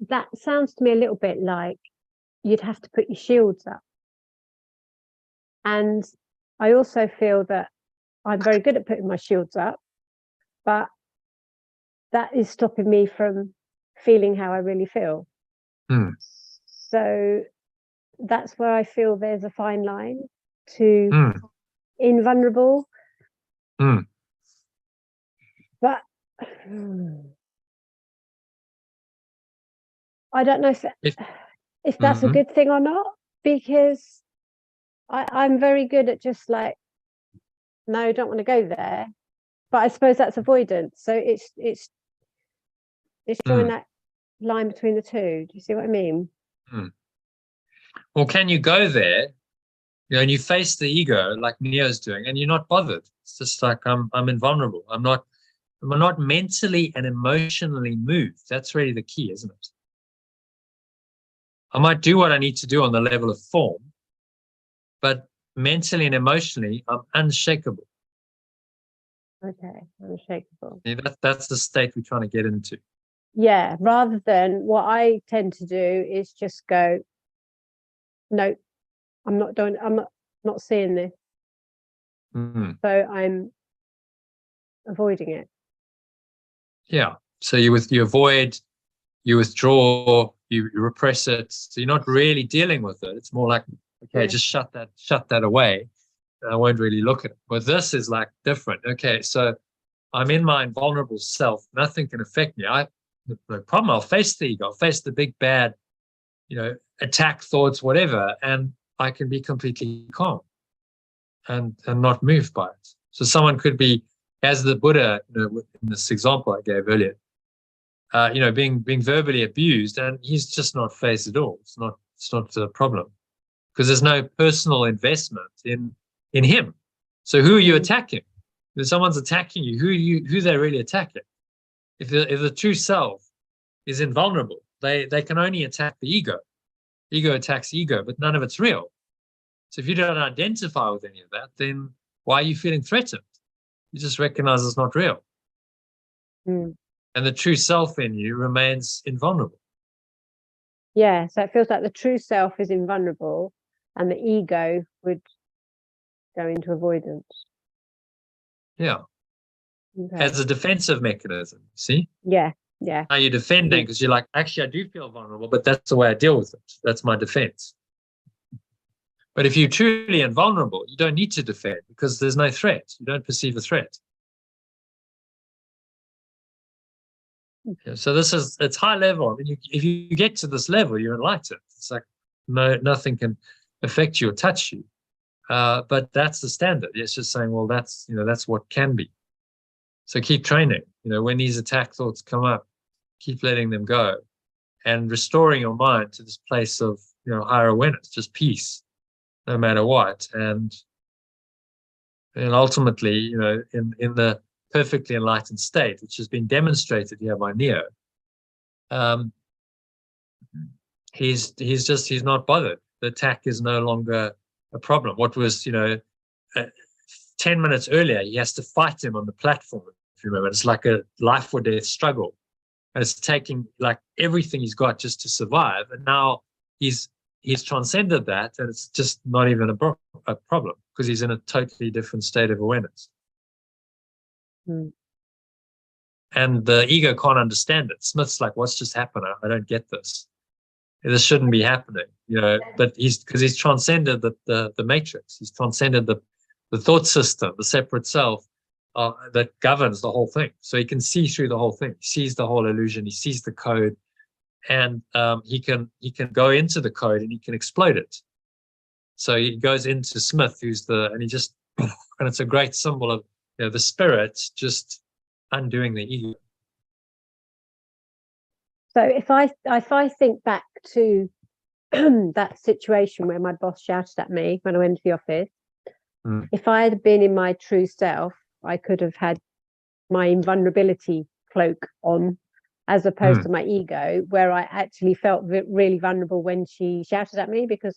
Speaker 4: that sounds to me a little bit like you'd have to put your shields up. And I also feel that I'm very good at putting my shields up, but that is stopping me from feeling how I really feel. So that's where I feel there's a fine line to invulnerable. But I don't know if that's a good thing or not, because I'm very good at just like, no, don't want to go there. But I suppose that's avoidance. So it's drawing that line between the two. Do you see what I mean?
Speaker 1: Well, can you go there, and you face the ego like Neo's doing, and you're not bothered? It's just like, I'm invulnerable. I'm not mentally and emotionally moved. That's really the key, isn't it? I might do what I need to do on the level of form, but mentally and emotionally, I'm unshakable.
Speaker 4: Okay, unshakable.
Speaker 1: Yeah, that's the state we're trying to get into.
Speaker 4: Yeah, rather than what I tend to do is just go, no, I'm not seeing this. So I'm avoiding it.
Speaker 1: Yeah. So you avoid, you withdraw, you repress it. So you're not really dealing with it. It's more like, okay, just shut that away. I won't really look at it. But this is like different. Okay, so I'm in my invulnerable self. Nothing can affect me. No problem. I'll face the ego. I'll face the big bad, attack thoughts, whatever, and I can be completely calm and not moved by it. So someone could be, as the Buddha, in this example I gave earlier, being verbally abused, and he's just not phased at all. It's not a problem, because there's no personal investment in him. So who are you attacking? If someone's attacking you, who they're really attacking? If the true self is invulnerable, they can only attack the ego. Ego attacks ego, but none of it's real. So if you don't identify with any of that, then why are you feeling threatened? You just recognize it's not real. And the true self in you remains invulnerable.
Speaker 4: Yeah, so it feels like the true self is invulnerable and the ego would go into avoidance.
Speaker 1: Yeah.
Speaker 4: Okay.
Speaker 1: As a defensive mechanism, see?
Speaker 4: Yeah.
Speaker 1: Now you're defending because you're like, actually, I do feel vulnerable, but that's the way I deal with it. That's my defense. But if you're truly invulnerable, you don't need to defend because there's no threat. You don't perceive a threat. Yeah, so it's high level. I mean, if you get to this level, you're enlightened. It's like nothing can affect you or touch you. But that's the standard. It's just saying, well, that's what can be. So keep training. When these attack thoughts come up, keep letting them go and restoring your mind to this place of higher awareness, just peace, no matter what. And ultimately, in the perfectly enlightened state, which has been demonstrated here by Neo, he's not bothered. The attack is no longer a problem. What was 10 minutes earlier, he has to fight him on the platform, you remember. It's like a life or death struggle. And it's taking like everything he's got just to survive. And now he's transcended that, and it's just not even a problem, because he's in a totally different state of awareness. And the ego can't understand it. Smith's like, what's just happened? I don't get this. This shouldn't be happening, you know. But because he's transcended the matrix. He's transcended the thought system, the separate self that governs the whole thing. So he can see through the whole thing. He sees the whole illusion. He sees the code, and he can go into the code and he can explode it. So he goes into Smith, and he just, and it's a great symbol of, you know, the spirit just undoing the ego.
Speaker 4: So if I think back to that situation where my boss shouted at me when I went to the office, if I had been in my true self, I could have had my invulnerability cloak on, as opposed to my ego, where I actually felt really vulnerable when she shouted at me, because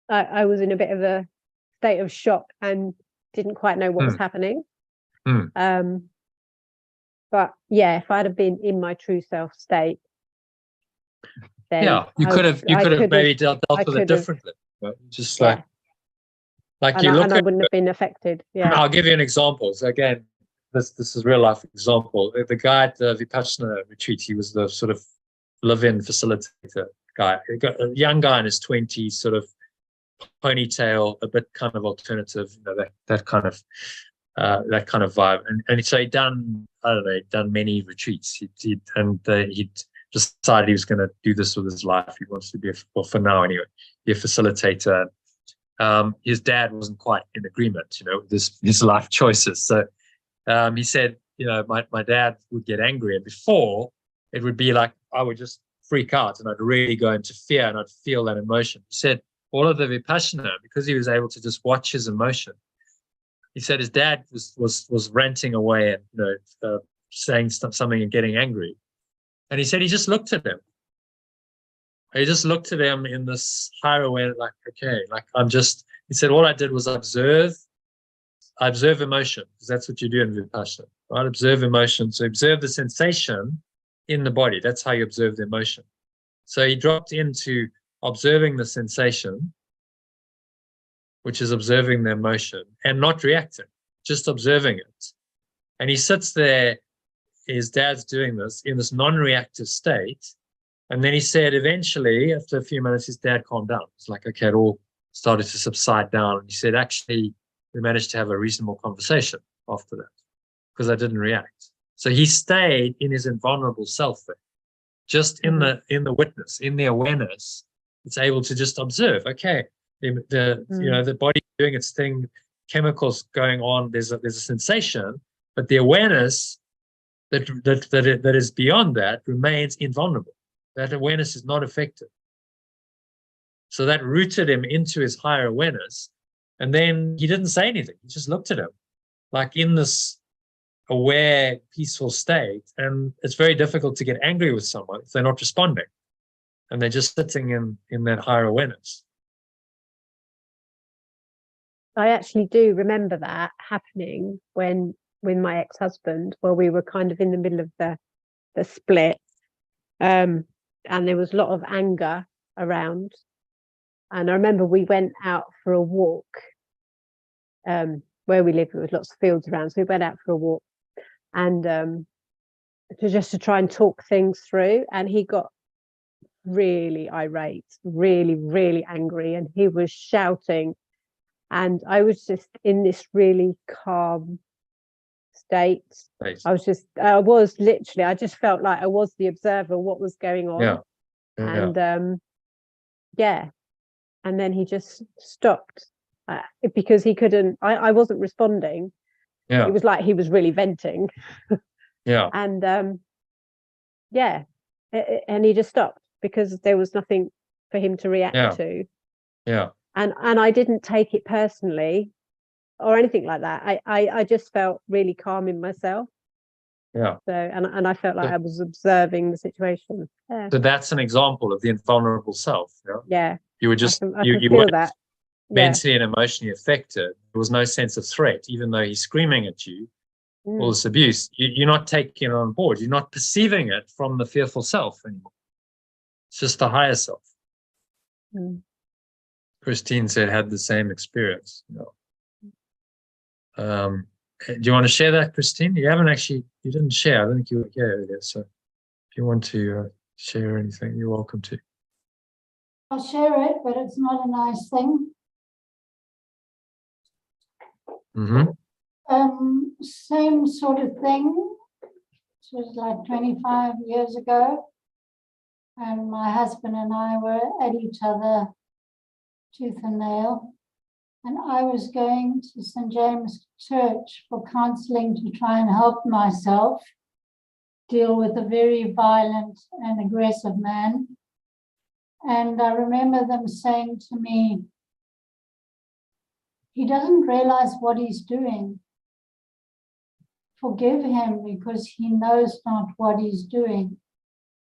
Speaker 4: I was in a bit of a state of shock and didn't quite know what was happening. But yeah, if I'd have been in my true self state, then
Speaker 1: you could have maybe dealt with it differently. Right? Just like you look at,
Speaker 4: I wouldn't have been affected. Yeah,
Speaker 1: I'll give you an example. So again, this is real life example. The guy at the Vipassana retreat, he was the sort of live-in facilitator guy. A young guy in his 20s, sort of ponytail, a bit kind of alternative, you know, that kind of vibe. And so he'd done many retreats. He'd decided he was going to do this with his life. He wants to be, for now anyway, be a facilitator. His dad wasn't quite in agreement, you know, with his life choices. So he said, you know, my dad would get angry, and before it would be like I would just freak out and I'd really go into fear and I'd feel that emotion. He said all of the Vipassana, because he was able to just watch his emotion, he said his dad was ranting away and, you know, saying something and getting angry. And he said he just looked at him. He just looked at him in this higher way, like, okay, like he said, all I did was observe emotion, because that's what you do in Vipassana, right? Observe emotion. So observe the sensation in the body. That's how you observe the emotion. So he dropped into observing the sensation, which is observing the emotion and not reacting, just observing it. And he sits there, his dad's doing this in this non-reactive state. And then he said eventually, after a few minutes, his dad calmed down. It's like, okay, it all started to subside down. And he said, actually, we managed to have a reasonable conversation after that, because I didn't react. So he stayed in his invulnerable self there, just in the witness, in the awareness. It's able to just observe, okay, you know, the body doing its thing, chemicals going on, there's a sensation, but the awareness that is beyond that remains invulnerable. That awareness is not affected. So that rooted him into his higher awareness. And then he didn't say anything. He just looked at him like in this aware, peaceful state. And it's very difficult to get angry with someone if they're not responding and they're just sitting in that higher awareness.
Speaker 4: I actually do remember that happening with my ex-husband, while we were kind of in the middle of the split. And there was a lot of anger around. And I remember we went out for a walk. Where we lived, there was lots of fields around. So we went out for a walk, and to try and talk things through. And he got really irate, really, really angry. And he was shouting. And I was just in this really calm state.
Speaker 1: Nice.
Speaker 4: I just felt like I was the observer of what was going on. And then he just stopped because he couldn't, I wasn't responding. It was like he was really venting. And and he just stopped because there was nothing for him to react to. And I didn't take it personally or anything like that. I just felt really calm in myself. So and I felt like I was observing the situation.
Speaker 1: So that's an example of the invulnerable self. You were just you
Speaker 4: feel
Speaker 1: weren't
Speaker 4: that.
Speaker 1: mentally and emotionally affected. There was no sense of threat, even though he's screaming at you. all this abuse, you're not taking it on board. You're not perceiving it from the fearful self anymore. It's just the higher self. Christine said had the same experience. Do you want to share that, Christine? You didn't share. I don't think you were here earlier. So if you want to share anything, you're welcome to.
Speaker 5: I'll share it, but it's not a nice thing. Same sort of thing. This was like 25 years ago. And my husband and I were at each other tooth and nail. And I was going to St. James Church for counseling to try and help myself deal with a very violent and aggressive man. And I remember them saying to me, he doesn't realize what he's doing. Forgive him because he knows not what he's doing.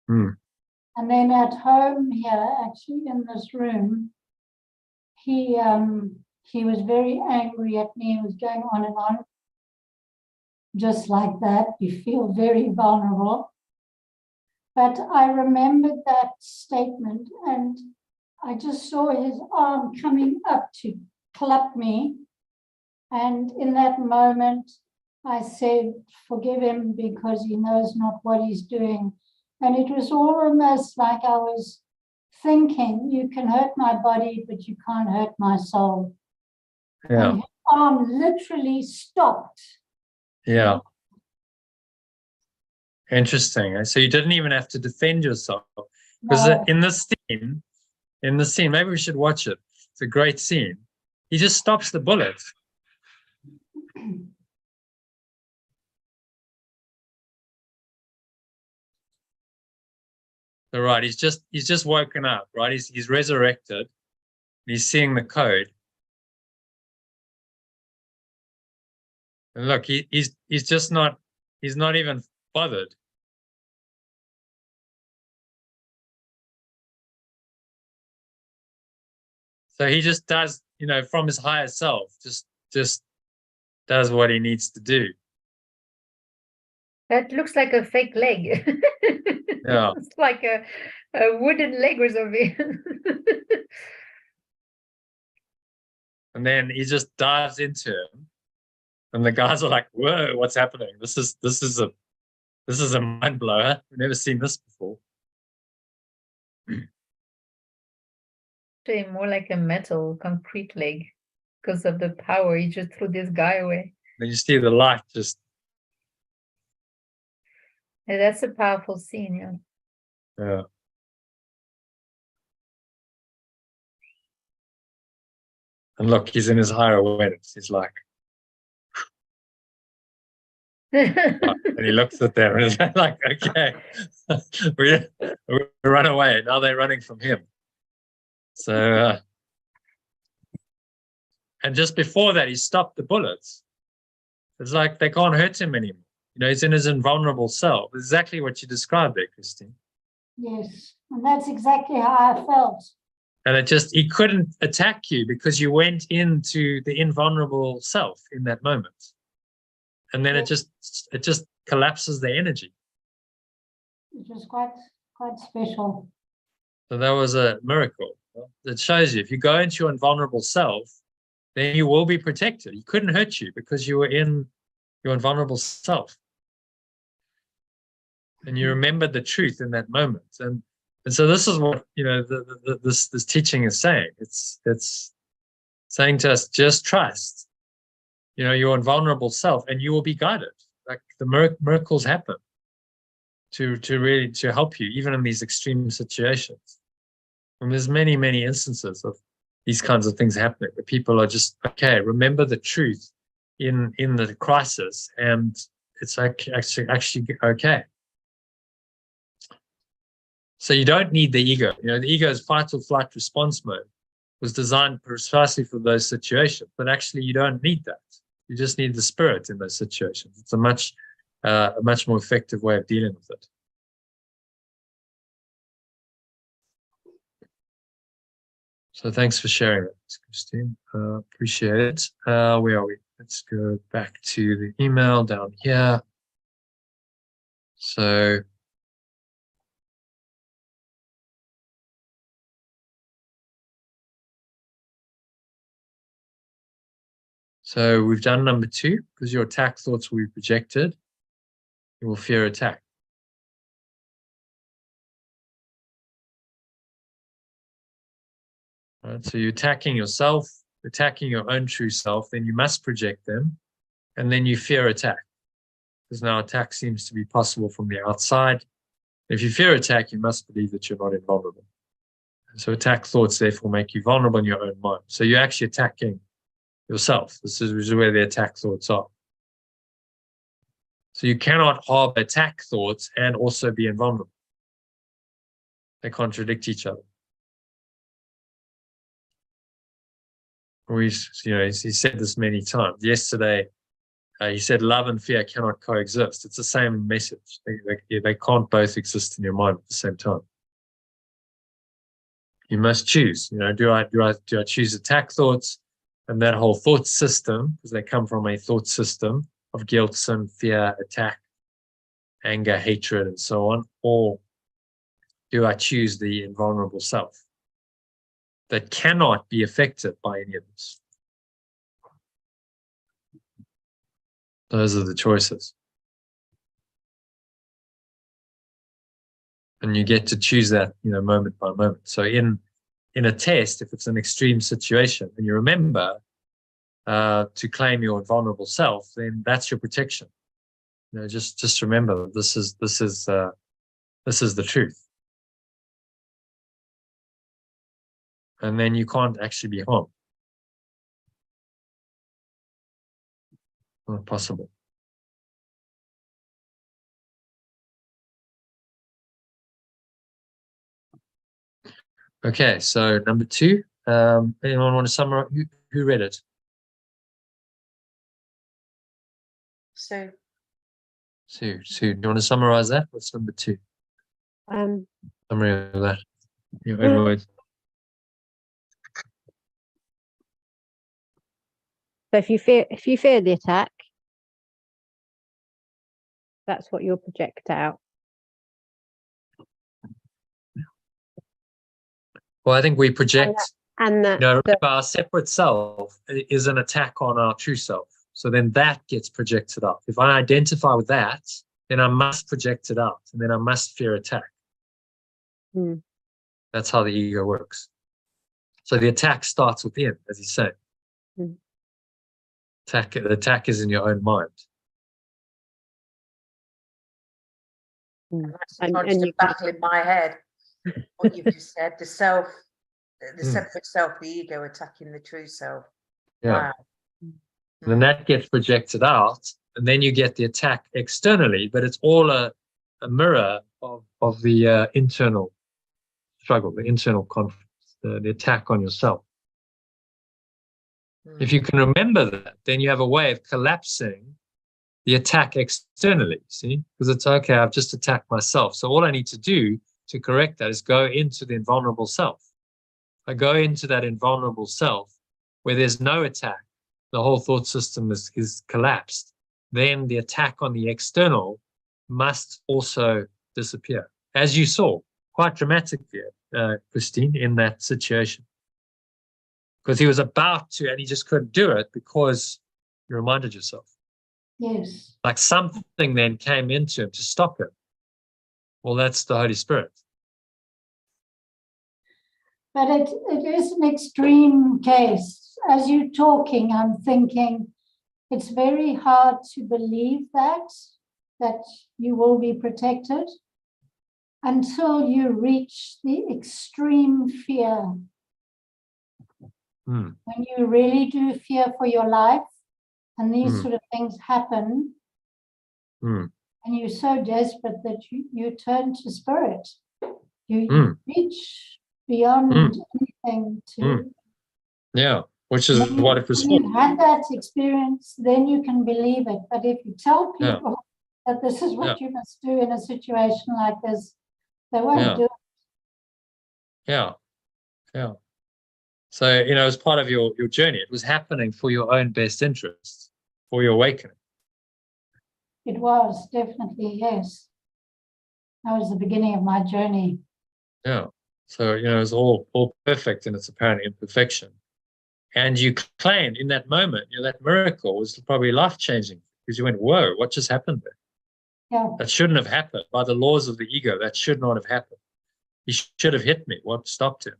Speaker 5: And then at home here, actually in this room, he was very angry at me. He was going on and on. Just like that, you feel very vulnerable. But I remembered that statement and I just saw his arm coming up to clap me. And in that moment, I said, forgive him because he knows not what he's doing. And it was almost like I was thinking, you can hurt my body, but you can't hurt my soul.
Speaker 1: Yeah.
Speaker 5: And his arm literally stopped.
Speaker 1: Yeah. Interesting. So you didn't even have to defend yourself. Because in the scene, maybe we should watch it. It's a great scene. He just stops the bullet. So right, he's just woken up, right? He's resurrected. He's seeing the code. And look, he's not even bothered. So he just does, from his higher self, just does what he needs to do.
Speaker 3: That looks like a fake leg.
Speaker 1: Yeah.
Speaker 3: It's like a wooden leg or something.
Speaker 1: And then he just dives into him. And the guys are like, whoa, what's happening? This is a mind blower. We've never seen this before.
Speaker 3: More like a metal concrete leg because of the power. He just threw this guy away.
Speaker 1: Then you see the light just.
Speaker 3: Yeah, that's a powerful scene,
Speaker 1: Yeah. And look, he's in his higher awareness. He's like, and he looks at them and is like, okay, we run away. Now they're running from him. So, and just before that, he stopped the bullets. It's like they can't hurt him anymore. He's in his invulnerable self. Exactly what you described there, Christine.
Speaker 5: Yes, and that's exactly how I felt.
Speaker 1: And he couldn't attack you because you went into the invulnerable self in that moment. And then it just collapses the energy.
Speaker 5: It was quite special.
Speaker 1: So that was a miracle. It shows you if you go into your invulnerable self, then you will be protected. He couldn't hurt you because you were in your invulnerable self. And you remembered the truth in that moment. And so this is what this teaching is saying. It's saying to us, just trust, your invulnerable self, and you will be guided. Like the miracles happen to really help you, even in these extreme situations. And there's many, many instances of these kinds of things happening where people are just, okay, remember the truth in the crisis, and it's actually okay. So you don't need the ego. The ego's fight or flight response mode was designed precisely for those situations, but actually you don't need that. You just need the spirit in those situations. It's a much more effective way of dealing with it. So thanks for sharing that, Christine. Appreciate it. Where are we? let's go back to the email down here. So we've done number 2, because your attack thoughts will be projected. You will fear attack. Right, so you're attacking yourself, attacking your own true self, then you must project them, and then you fear attack. Because now attack seems to be possible from the outside. If you fear attack, you must believe that you're not invulnerable. So attack thoughts therefore make you vulnerable in your own mind. So you're actually attacking yourself. This is where the attack thoughts are. So you cannot harbor attack thoughts and also be invulnerable. They contradict each other. He said this many times. Yesterday, he said love and fear cannot coexist. It's the same message. They can't both exist in your mind at the same time. You must choose. Do I choose attack thoughts and that whole thought system, because they come from a thought system of guilt, sin, fear, attack, anger, hatred, and so on, or do I choose the invulnerable self that cannot be affected by any of this? Those are the choices. And you get to choose that, moment by moment. So in a test, if it's an extreme situation, and you remember to claim your invulnerable self, then that's your protection. Just remember that this is the truth. And then you can't actually be harmed. Not possible. Okay, so number 2. Anyone want to summarize? Who read it?
Speaker 2: So,
Speaker 1: Sue, do you want to summarize that? What's number 2? Summary of that. Your own words.
Speaker 4: So if you fear the attack, that's what you'll project out.
Speaker 1: Well, I think we project,
Speaker 4: and
Speaker 1: our separate self is an attack on our true self. So then that gets projected up. If I identify with that, then I must project it out, and then I must fear attack. That's how the ego works. So the attack starts within, as you say. The attack is in your own mind.
Speaker 2: that's constant battle in my head. What you've just said, the self, the separate self, the ego attacking the true self.
Speaker 1: Yeah.
Speaker 2: Wow.
Speaker 1: Then that gets projected out, and then you get the attack externally, but it's all a mirror of the internal struggle, the internal conflict, the attack on yourself. If you can remember that, then you have a way of collapsing the attack externally, see? Because it's okay, I've just attacked myself. So all I need to do to correct that is go into the invulnerable self. I go into that invulnerable self where there's no attack, the whole thought system is collapsed, then the attack on the external must also disappear. As you saw, quite dramatically, Christine, in that situation. Because he was about to, and he just couldn't do it because you reminded yourself.
Speaker 5: Yes.
Speaker 1: Like something then came into him to stop him. Well, that's the Holy Spirit.
Speaker 5: But it is an extreme case. As you're talking, I'm thinking it's very hard to believe that you will be protected until you reach the extreme fear. When you really do fear for your life and these sort of things happen, and you're so desperate that you turn to spirit. You reach beyond anything to...
Speaker 1: Yeah, which is what it was for.
Speaker 5: When you've had that experience, then you can believe it. But if you tell people that this is what you must do in a situation like this, they won't do it.
Speaker 1: Yeah. So, as part of your journey, it was happening for your own best interests. for your awakening.
Speaker 5: It was definitely, yes. That was the beginning of my journey.
Speaker 1: Yeah. So, you know, it's all perfect in its apparent imperfection. And you claimed in that moment, you know, that miracle was probably life-changing because you went, whoa, what just happened there?
Speaker 5: Yeah.
Speaker 1: That shouldn't have happened. By the laws of the ego, that should not have happened. He should have hit me. What stopped him?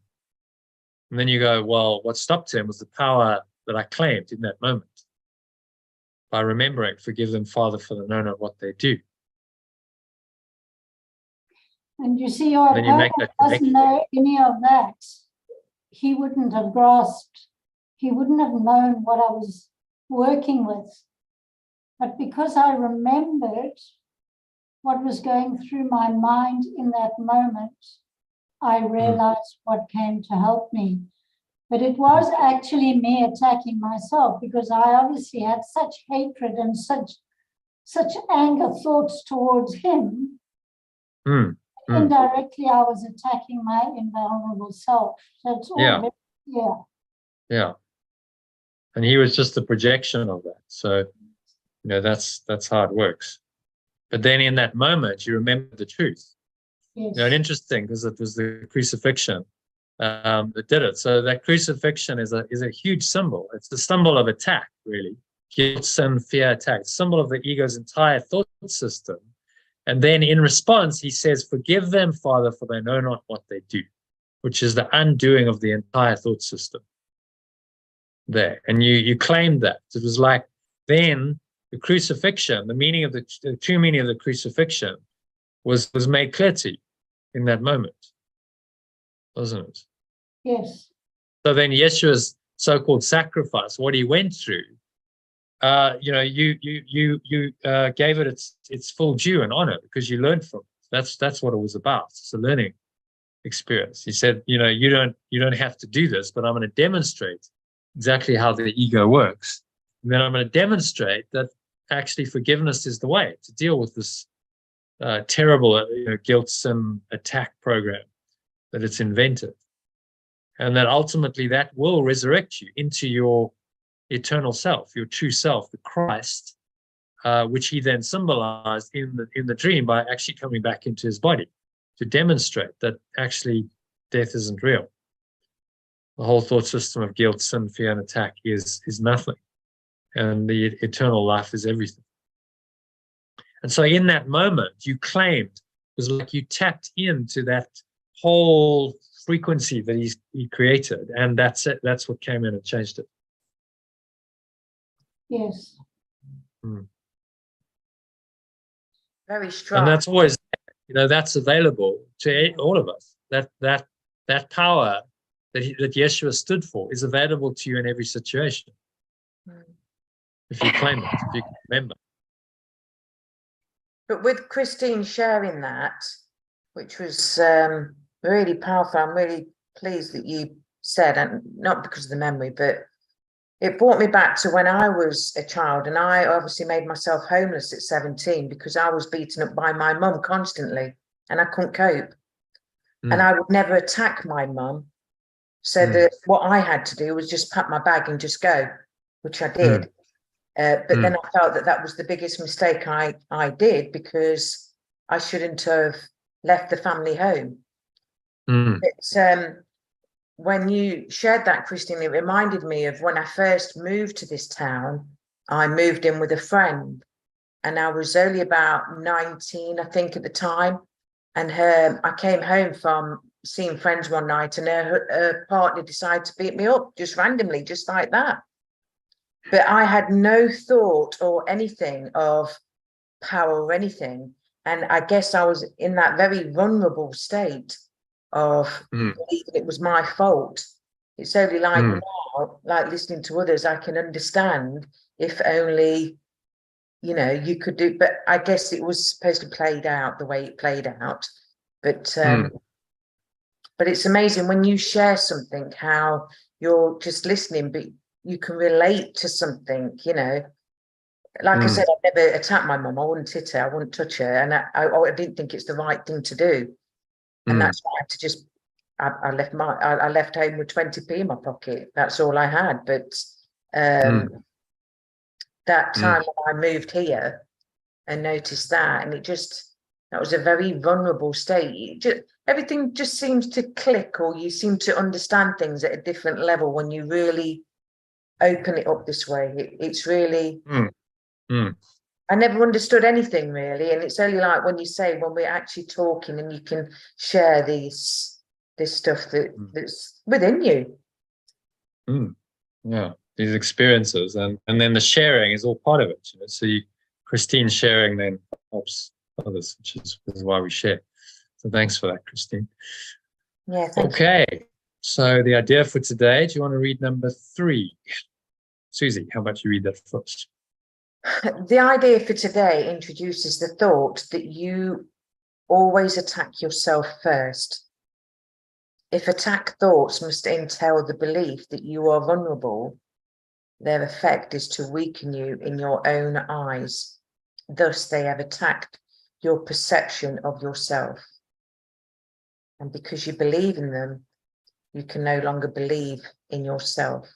Speaker 1: And then you go, well, what stopped him was the power that I claimed in that moment. By remembering, forgive them, Father, for they know not what they do.
Speaker 5: And you see, your
Speaker 1: Then you make
Speaker 5: opponent
Speaker 1: that
Speaker 5: doesn't know any of that. He wouldn't have grasped, he wouldn't have known what I was working with. But because I remembered what was going through my mind in that moment, I realized what came to help me. But it was actually me attacking myself, because I obviously had such hatred and such anger thoughts towards him. Indirectly, I was attacking my invulnerable self. So it's all very clear.
Speaker 1: Yeah. And he was just the projection of that. So, you know, that's how it works. But then in that moment, you remember the truth.
Speaker 5: Yes.
Speaker 1: You know, and interesting, because it was the crucifixion that did it. So that crucifixion is a huge symbol. It's the symbol of attack, really. Guilt, sin, fear, attack. Symbol of the ego's entire thought system. And then in response, he says, forgive them, Father, for they know not what they do, which is the undoing of the entire thought system there. And you claimed that. It was like then the crucifixion, the meaning of the true meaning of the crucifixion was made clear to you in that moment, wasn't it?
Speaker 5: Yes.
Speaker 1: So then Yeshua's so-called sacrifice, what he went through, you know, you gave it its full due and honor because you learned from it. That's what it was about. It's a learning experience. He said, you know, you don't have to do this, but I'm going to demonstrate exactly how the ego works. And then I'm going to demonstrate that actually forgiveness is the way to deal with this terrible guilt, sin, attack program that it's invented. And that ultimately that will resurrect you into your eternal self, your true self, the Christ, which he then symbolized in the dream by actually coming back into his body to demonstrate that actually death isn't real. The whole thought system of guilt, sin, fear, and attack is nothing. And the eternal life is everything. And so in that moment, you claimed, it was like you tapped into that whole frequency that he created. And that's it. That's what came in and changed it.
Speaker 5: Yes.
Speaker 2: Very strong.
Speaker 1: And that's always, you know, that's available to all of us. That power that Yeshua stood for is available to you in every situation. If you claim it, if you can remember.
Speaker 2: But with Christine sharing that, which was really powerful, I'm really pleased that you said, and not because of the memory, but it brought me back to when I was a child, and I obviously made myself homeless at 17 because I was beaten up by my mum constantly and I couldn't cope. And I would never attack my mum. So that what I had to do was just pack my bag and just go, which I did. But then I felt that was the biggest mistake I did, because I shouldn't have left the family home. But when you shared that, Christine, it reminded me of when I first moved to this town. I moved in with a friend, and I was only about 19, I think, at the time. And I came home from seeing friends one night, and her partner decided to beat me up just randomly, just like that. But I had no thought or anything of power or anything. And I guess I was in that very vulnerable state of believing it was my fault. It's only like now, like listening to others, I can understand if only, you know, you could do, but I guess it was supposed to play out the way it played out. But it's amazing when you share something, how you're just listening, but you can relate to something, you know. Like I said, I've never attacked my mum. I wouldn't hit her, I wouldn't touch her, and I didn't think it's the right thing to do. And that's why I had to just, I left home with 20p in my pocket. That's all I had. But that time when I moved here and noticed that, and that was a very vulnerable state. Everything just seems to click, or you seem to understand things at a different level when you really open it up this way. It's really, I never understood anything really, and it's only like when you say, when we're actually talking and you can share this stuff that's within you.
Speaker 1: Yeah, these experiences, and then the sharing is all part of it. So Christine's sharing then helps others, which is why we share. So thanks for that, Christine.
Speaker 2: Yeah.
Speaker 1: Okay. So the idea for today, do you want to read number 3? Susie, how about you read that first?
Speaker 2: The idea for today introduces the thought that you always attack yourself first. If attack thoughts must entail the belief that you are vulnerable, their effect is to weaken you in your own eyes. Thus, they have attacked your perception of yourself. And because you believe in them, you can no longer believe in yourself.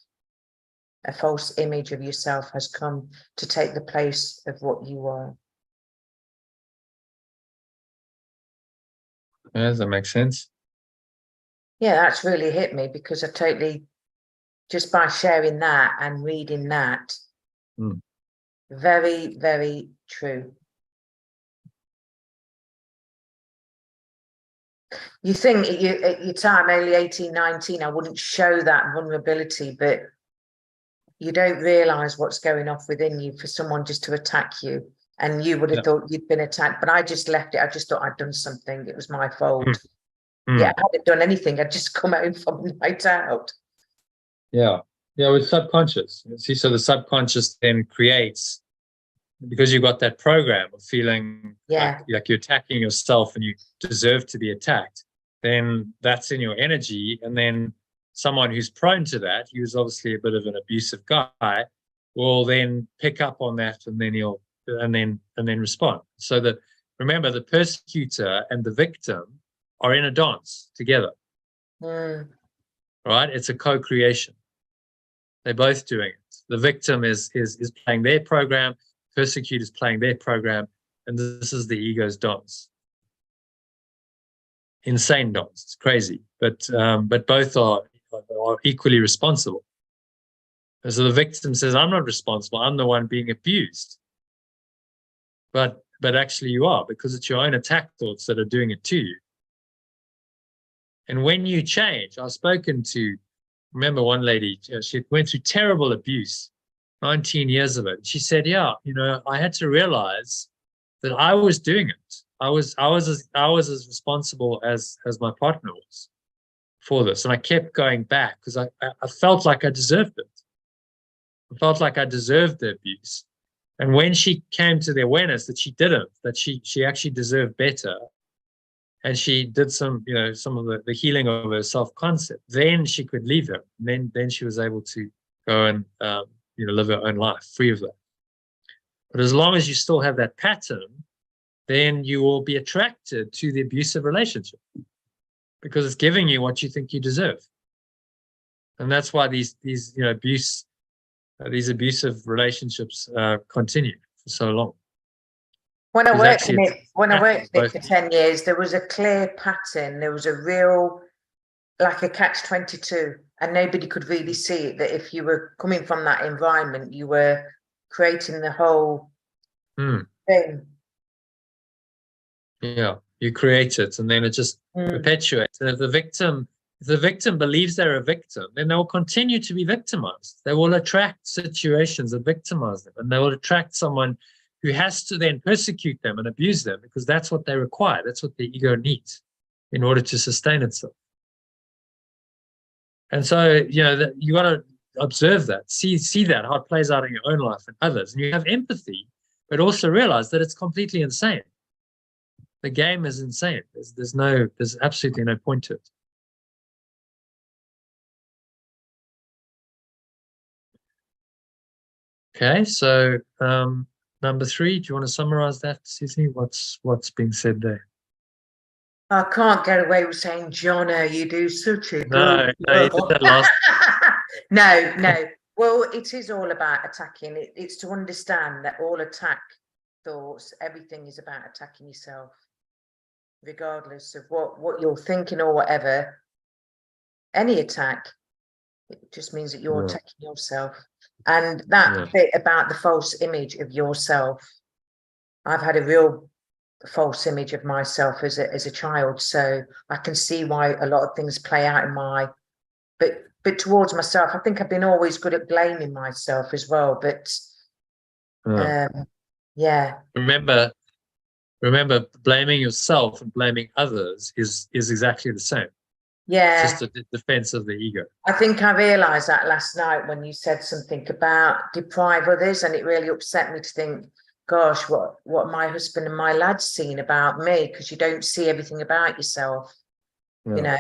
Speaker 2: A false image of yourself has come to take the place of what you are.
Speaker 1: Yeah, does that make sense?
Speaker 2: Yeah, that's really hit me, because I totally, just by sharing that and reading that, very, very true. You think at your time, only 18, 19, I wouldn't show that vulnerability, but you don't realise what's going off within you for someone just to attack you. And you would have thought you'd been attacked, but I just left it. I just thought I'd done something. It was my fault. Yeah, I hadn't done anything. I'd just come home from a night out. Yeah,
Speaker 1: it's subconscious. See, so the subconscious then creates, because you've got that program of feeling like you're attacking yourself and you deserve to be attacked, then that's in your energy. And then someone who's prone to that, who's obviously a bit of an abusive guy, will then pick up on that, and then he'll and then respond. So remember, the persecutor and the victim are in a dance together. Right? It's a co-creation. They're both doing it. The victim is playing their program, persecutor is playing their program, and this is the ego's dance. Insane dance. It's crazy, but both are equally responsible. And so the victim says, "I'm not responsible. I'm the one being abused." But actually you are, because it's your own attack thoughts that are doing it to you. And when you change, I've spoken to, remember one lady, she went through terrible abuse, 19 years of it. She said, I had to realize that I was doing it. I was as responsible as my partner was for this. And I kept going back because I felt like I deserved it. I felt like I deserved the abuse. And when she came to the awareness that she didn't, that she actually deserved better, and she did some of the healing of her self-concept, then she could leave him. And then she was able to go and live her own life free of that. But as long as you still have that pattern, then you will be attracted to the abusive relationship, because it's giving you what you think you deserve. And that's why these abusive relationships continue for so long.
Speaker 2: When I worked in it for 10 years, there was a clear pattern. There was a real, like a catch-22, and nobody could really see it, that if you were coming from that environment, you were creating the whole thing.
Speaker 1: Yeah, you create it, and then it just perpetuates. And if the victim believes they're a victim, then they will continue to be victimized. They will attract situations that victimize them, and they will attract someone who has to then persecute them and abuse them, because that's what they require. That's what the ego needs in order to sustain itself. And so, you got to observe that, see that, how it plays out in your own life and others. And you have empathy, but also realize that it's completely insane. The game is insane. There's absolutely no point to it. Okay, so number 3, do you want to summarize that, Susie? What's being said there?
Speaker 2: I can't get away with saying, Johnna, you do such a good
Speaker 1: No, you did that last.
Speaker 2: No. Well, it is all about attacking. It's to understand that all attack thoughts, everything is about attacking yourself, regardless of what you're thinking or whatever. Any attack, it just means that you're attacking yourself. And that bit about the false image of yourself, I've had a real false image of myself as a child, so I can see why a lot of things play out in my, but towards myself, I think I've been always good at blaming myself as well, but
Speaker 1: remember blaming yourself and blaming others is exactly the same.
Speaker 2: Yeah,
Speaker 1: it's just a defense of the ego.
Speaker 2: I think I realized that last night when you said something about deprive others, and it really upset me to think, gosh, what my husband and my lads seen about me, because you don't see everything about yourself, you know.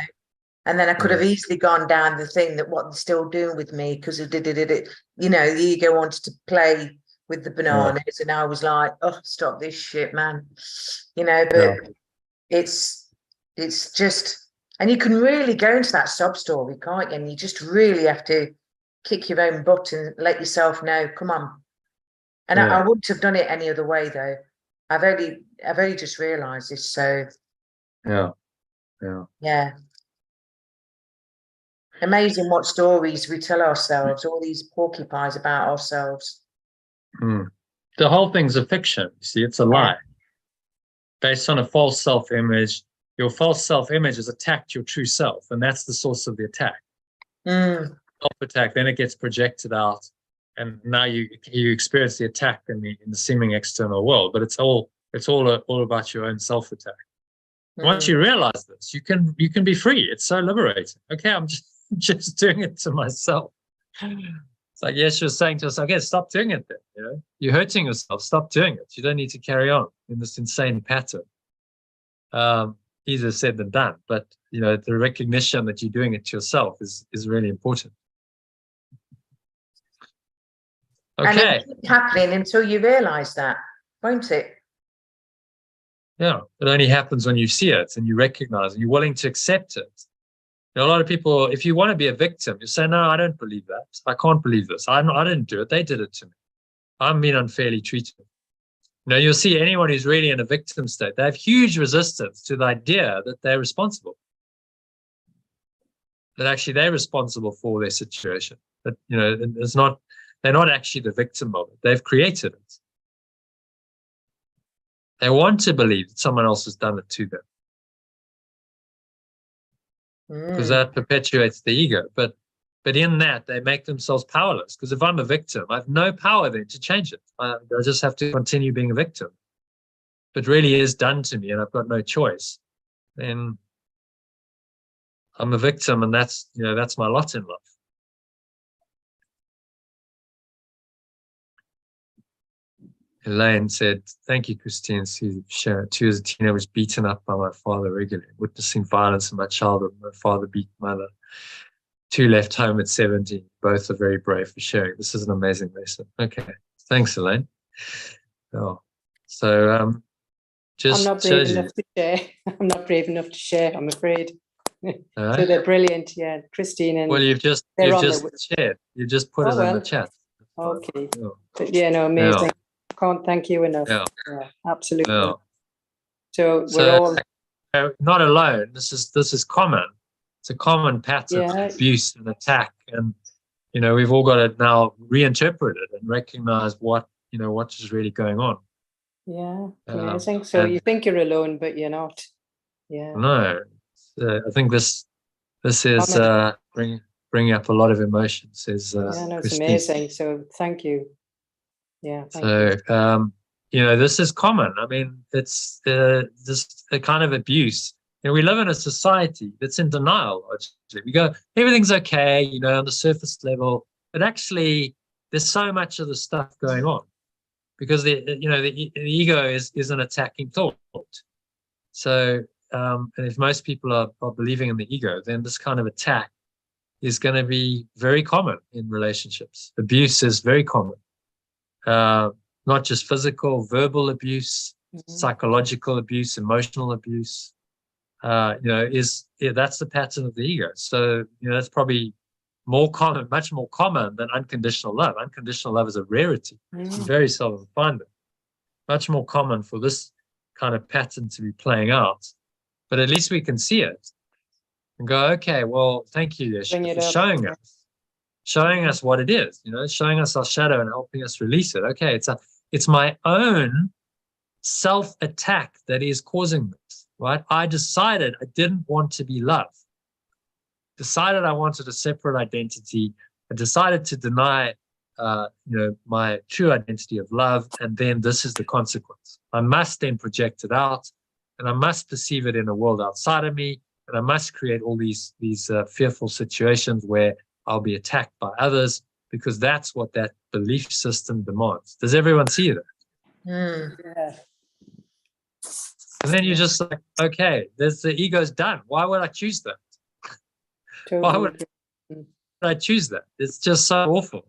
Speaker 2: And then I could have easily gone down the thing that what they're still doing with me because of it, you know, the ego wanted to play with the bananas, and I was like, oh, stop this shit, man, you know. But it's just, and you can really go into that sub story, can't you? And you just really have to kick your own butt and let yourself know, come on. And I wouldn't have done it any other way, though. I've only just realised this. So yeah. Amazing what stories we tell ourselves, all these porcupines about ourselves.
Speaker 1: The whole thing's a fiction. You see, it's a lie based on a false self-image. Your false self-image has attacked your true self, and that's the source of the attack. Self-attack, then it gets projected out, and now you experience the attack in the seeming external world. But it's all about your own self-attack. Once you realize this, you can be free. It's so liberating. Okay, I'm just doing it to myself. It's like Yeshua saying to us, okay, stop doing it then. You know, you're hurting yourself. Stop doing it. You don't need to carry on in this insane pattern. Easier said than done, but you know, the recognition that you're doing it to yourself is really important. Okay.
Speaker 2: And it keeps happening until you realize that, won't it?
Speaker 1: Yeah, it only happens when you see it and you recognize and you're willing to accept it. You know, a lot of people, if you want to be a victim, you say, no, I don't believe that. I can't believe this. I didn't do it. They did it to me. I'm being unfairly treated. You know, you'll see anyone who's really in a victim state, they have huge resistance to the idea that they're responsible. That actually they're responsible for their situation. That, you know, they're not actually the victim of it. They've created it. They want to believe that someone else has done it to them. Because that perpetuates the ego. But in that, they make themselves powerless. Because if I'm a victim, I have no power then to change it. I just have to continue being a victim. If it really is done to me and I've got no choice, then I'm a victim, and that's my lot in life. Elaine said, thank you, Christine. Too, as a teenager, was beaten up by my father regularly, witnessing violence in my childhood. My father beat my mother. 2 left home at 17. Both are very brave for sharing. This is an amazing lesson. Okay. Thanks, Elaine. Oh, so just
Speaker 6: I'm not brave enough to share. I'm not brave enough to share, I'm afraid. So they're brilliant, yeah. Christine and
Speaker 1: you've just shared. You just put it in the chat.
Speaker 6: Okay. But yeah, no, amazing. Can't thank you enough. Yeah, absolutely. Yeah. So we're all
Speaker 1: not alone. This is common. It's a common pattern of abuse and attack, and you know, we've all got to now reinterpret it and recognize what is really going on.
Speaker 6: Yeah, amazing. So you think you're alone, but you're not. Yeah.
Speaker 1: No, I think this is bringing up a lot of emotions.
Speaker 6: It's amazing. So thank you. Yeah.
Speaker 1: You know, this is common. I mean, it's this kind of abuse. You know, we live in a society that's in denial. Actually, we go, everything's okay, you know, on the surface level, but actually, there's so much of the stuff going on because the ego is an attacking thought. So, and if most people are believing in the ego, then this kind of attack is going to be very common in relationships. Abuse is very common. Not just physical, verbal abuse, psychological abuse, emotional abuse, that's the pattern of the ego. So, you know, that's probably more common, much more common than unconditional love. Unconditional love is a rarity. It's very seldom to find it. Much more common for this kind of pattern to be playing out. But at least we can see it and go, okay, well, thank you, Yeshua, for showing us what it is, showing us our shadow and helping us release it. Okay, it's my own self-attack that is causing this, right? I decided I didn't want to be loved. Decided I wanted a separate identity. I decided to deny, my true identity of love, and then this is the consequence. I must then project it out, and I must perceive it in a world outside of me, and I must create all these fearful situations where I'll be attacked by others, because that's what that belief system demands. Does everyone see that?
Speaker 6: Yeah.
Speaker 1: And then you're just like, okay, the ego's done. Why would I choose that? Why would I choose that? It's just so awful.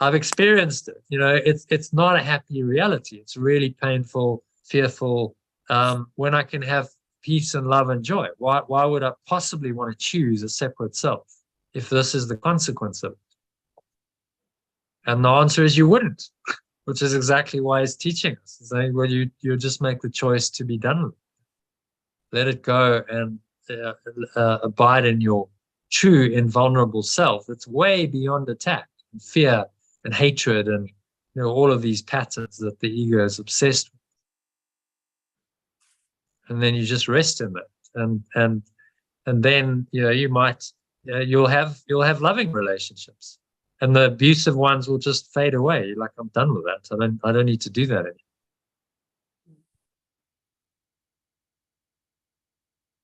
Speaker 1: I've experienced it. It's not a happy reality. It's really painful, fearful. When I can have peace and love and joy, why would I possibly want to choose a separate self if this is the consequence of it? And the answer is you wouldn't, which is exactly why he's teaching us. He's saying, well, you just make the choice to be done with it. Let it go and abide in your true invulnerable self. It's way beyond attack and fear and hatred and all of these patterns that the ego is obsessed with. And then you just rest in that, and then you'll have loving relationships, and the abusive ones will just fade away. You're like, I'm done with that. I don't need to do that anymore.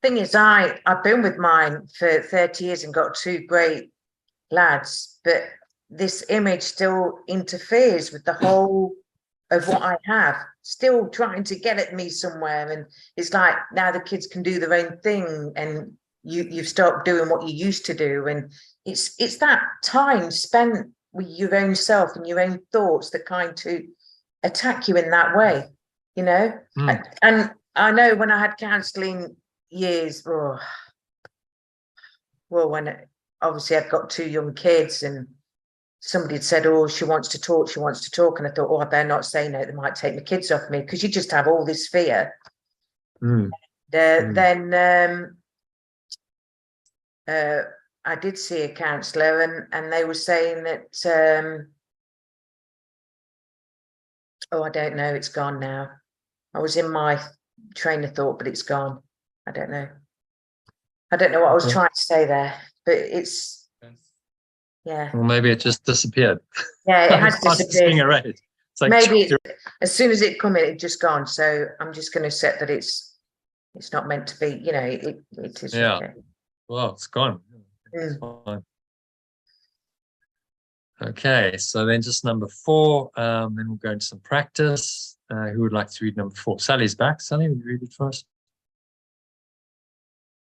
Speaker 2: Thing is, I've been with mine for 30 years and got two great lads, but this image still interferes with the whole of what I have, still trying to get at me somewhere. And it's like, now the kids can do their own thing, and you've stopped doing what you used to do. And it's that time spent with your own self and your own thoughts that kind of attack you in that way, And I know when I had counselling years, when obviously I've got two young kids, and somebody had said, oh, she wants to talk, and I thought, oh, I better not say no, they might take my kids off me, because you just have all this fear. Then I did see a counsellor, and they were saying that I don't know, it's gone now. I was in my train of thought, but it's gone. I don't know what I was trying to say there, but it's, yeah.
Speaker 1: Well, maybe it just disappeared.
Speaker 2: Yeah, it has disappeared.
Speaker 1: It's like,
Speaker 2: maybe as soon as it come in, it's just gone. So I'm just going to set that it's not meant to be. It is.
Speaker 1: Yeah.
Speaker 2: Okay.
Speaker 1: Well, it's gone. It's fine. Okay, so then just number 4. Then we'll go into some practice. Who would like to read number 4? Sally's back. Sally, will you read it for us?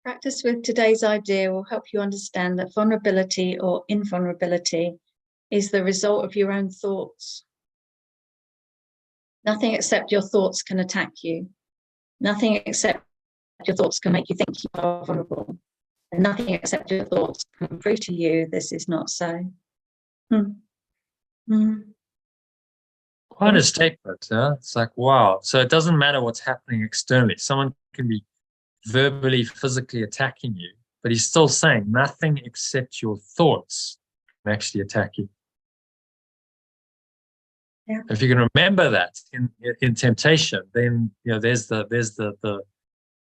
Speaker 7: Practice with today's idea will help you understand that vulnerability or invulnerability is the result of your own thoughts. Nothing except your thoughts can attack you. Nothing except your thoughts can make you think you are vulnerable. And nothing except your thoughts can prove to you this is not so.
Speaker 1: Quite a statement, huh? It's like, wow. So it doesn't matter what's happening externally. Someone can be verbally, physically attacking you, but he's still saying nothing except your thoughts can actually attack you.
Speaker 7: Yeah.
Speaker 1: If you can remember that in temptation, then there's the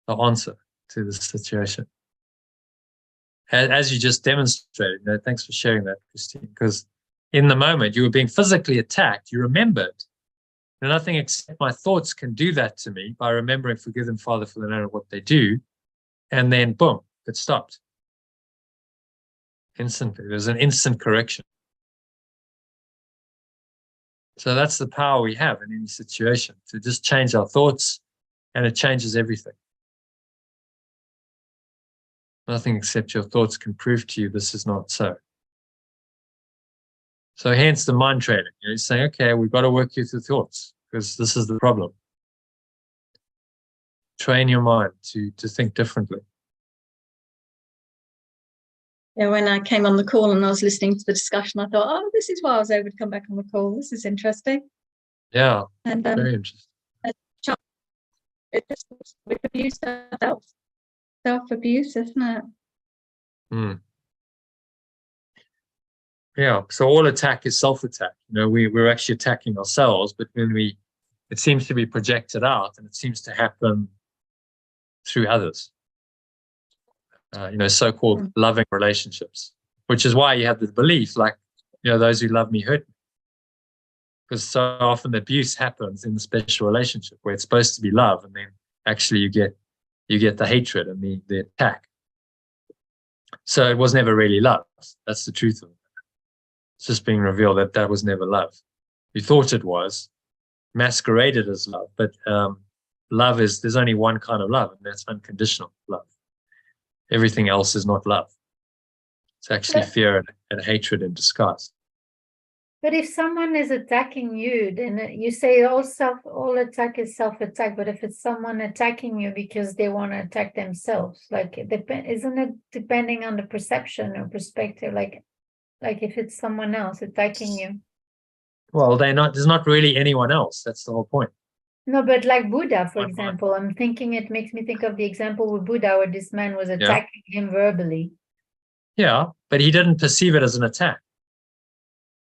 Speaker 1: answer to the situation. As you just demonstrated, thanks for sharing that, Christine, because in the moment you were being physically attacked, you remembered. And nothing except my thoughts can do that to me by remembering, forgive them, Father, for they know what they do. And then, boom, it stopped. Instantly. There's an instant correction. So that's the power we have in any situation, to just change our thoughts, and it changes everything. Nothing except your thoughts can prove to you this is not so. So hence the mind training. You're saying, okay, we've got to work you through thoughts, because this is the problem. Train your mind to think differently.
Speaker 7: Yeah, when I came on the call and I was listening to the discussion, I thought, oh, this is why I was able to come back on the call. This is interesting.
Speaker 1: Yeah,
Speaker 7: and
Speaker 1: very interesting.
Speaker 7: We abuse ourselves. Self-abuse, isn't it?
Speaker 1: Mm. Yeah, so all attack is self-attack. You know, we're actually attacking ourselves, but when it seems to be projected out, and it seems to happen through others. You know, so-called loving relationships, which is why you have the belief, like, you know, those who love me hurt me. Because so often the abuse happens in the special relationship where it's supposed to be love, and then actually you get the hatred and the attack. So it was never really love. That's the truth of it. It's just being revealed that that was never love. You thought it was, masqueraded as love, but love there's only one kind of love, and that's unconditional love. Everything else is not love. It's actually fear and hatred in disguise.
Speaker 3: But if someone is attacking you, then you say all attack is self-attack. But if it's someone attacking you because they want to attack themselves, like isn't it depending on the perception or perspective? Like if it's someone else attacking you.
Speaker 1: Well, there's not really anyone else. That's the whole point.
Speaker 3: No, but like Buddha, for example, I'm thinking it makes me think of the example with Buddha where this man was attacking him verbally.
Speaker 1: Yeah, but he didn't perceive it as an attack.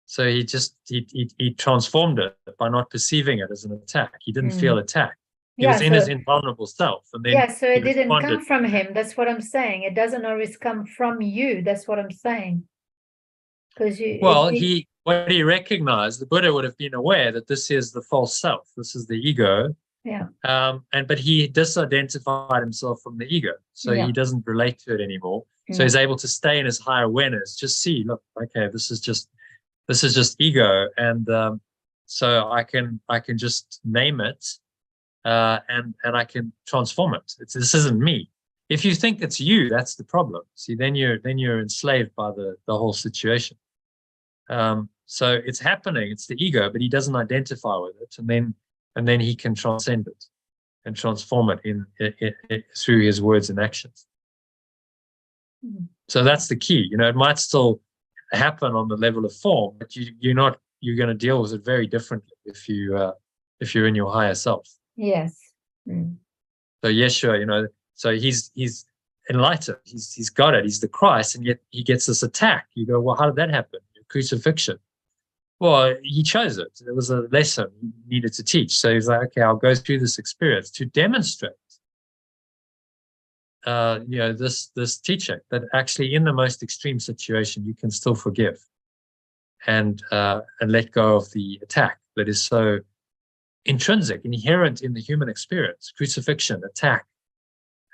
Speaker 1: So he transformed it by not perceiving it as an attack. He didn't feel attacked. He was in his invulnerable self. And then
Speaker 3: so it didn't come from him. That's what I'm saying. It doesn't always come from you. That's what I'm saying. Because
Speaker 1: what he recognized, the Buddha would have been aware that this is the false self. This is the ego.
Speaker 3: Yeah.
Speaker 1: But he disidentified himself from the ego. So he doesn't relate to it anymore. So he's able to stay in his higher awareness, just see, look, okay, this is just ego. And so I can just name it and I can transform it. This isn't me. If you think it's you, that's the problem. See, then you're enslaved by the whole situation. So it's happening, it's the ego, but he doesn't identify with it, and then he can transcend it and transform it in through his words and actions. So that's the key. You know, it might still happen on the level of form, but you're going to deal with it very differently if you're in your higher self.
Speaker 3: Yes.
Speaker 1: So Yeshua, you know, so he's enlightened, he's got it, he's the Christ, and yet he gets this attack. You go, well, how did that happen? Crucifixion. Well, he chose it. It was a lesson he needed to teach. So he's like, okay, I'll go through this experience to demonstrate, you know, this teaching that actually in the most extreme situation, you can still forgive and let go of the attack that is so intrinsic, inherent in the human experience. Crucifixion, attack,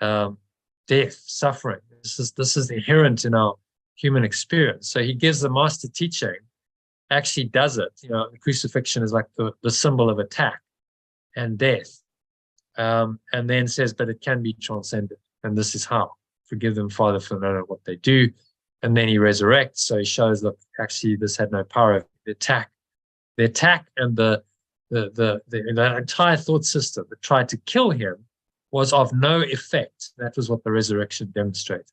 Speaker 1: death, suffering. This is inherent in our human experience. So he gives the master teaching, actually does it. You know, the crucifixion is like the symbol of attack and death. And then says, but it can be transcended. And this is how. Forgive them, Father, for they don't know what they do. And then he resurrects. So he shows, look, actually this had no power over the attack. The attack and the entire thought system that tried to kill him was of no effect. That was what the resurrection demonstrated.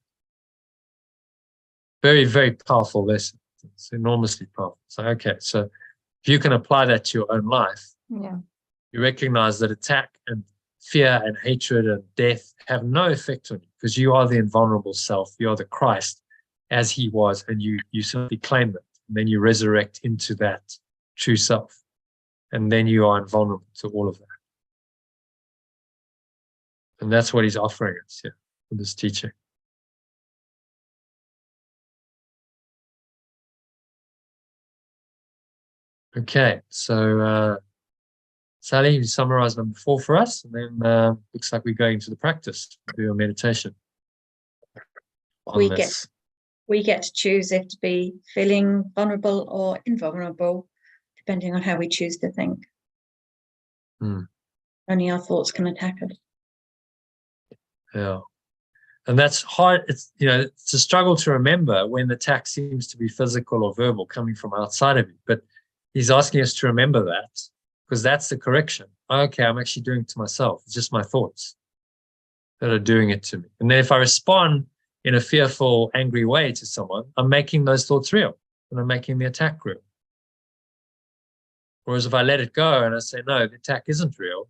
Speaker 1: Very, very powerful lesson. It's enormously powerful. So, okay, so if you can apply that to your own life, you recognize that attack and fear and hatred and death have no effect on you because you are the invulnerable self. You are the Christ as he was, and you simply claim it. And then you resurrect into that true self. And then you are invulnerable to all of that. And that's what he's offering us here with this teaching. Okay, so Sally, you summarize number 4 for us, and then looks like we're going to the practice, do a meditation.
Speaker 7: We get to choose if to be feeling vulnerable or invulnerable, depending on how we choose to think. Only our thoughts can attack us.
Speaker 1: Yeah, and that's hard. It's a struggle to remember when the attack seems to be physical or verbal, coming from outside of you, but he's asking us to remember that, because that's the correction. Okay, I'm actually doing it to myself. It's just my thoughts that are doing it to me. And then if I respond in a fearful, angry way to someone, I'm making those thoughts real, and I'm making the attack real. Whereas if I let it go and I say, no, the attack isn't real,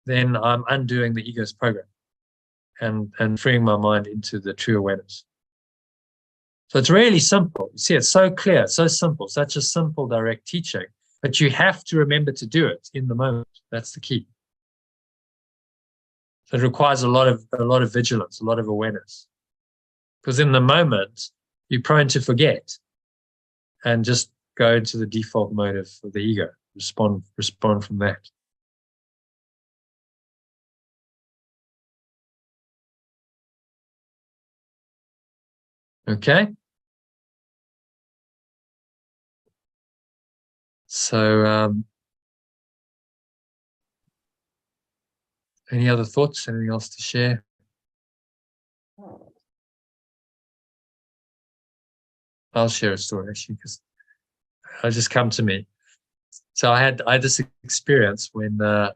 Speaker 1: then I'm undoing the ego's program and freeing my mind into the true awareness. So it's really simple. You see, it's so clear, so simple, such a simple, direct teaching, but you have to remember to do it in the moment. That's the key. So it requires a lot of vigilance, a lot of awareness. Because in the moment, you're prone to forget and just go into the default mode of the ego, respond from that. Okay. So, any other thoughts? Anything else to share? I'll share a story actually, because it just come to me. So I had this experience when I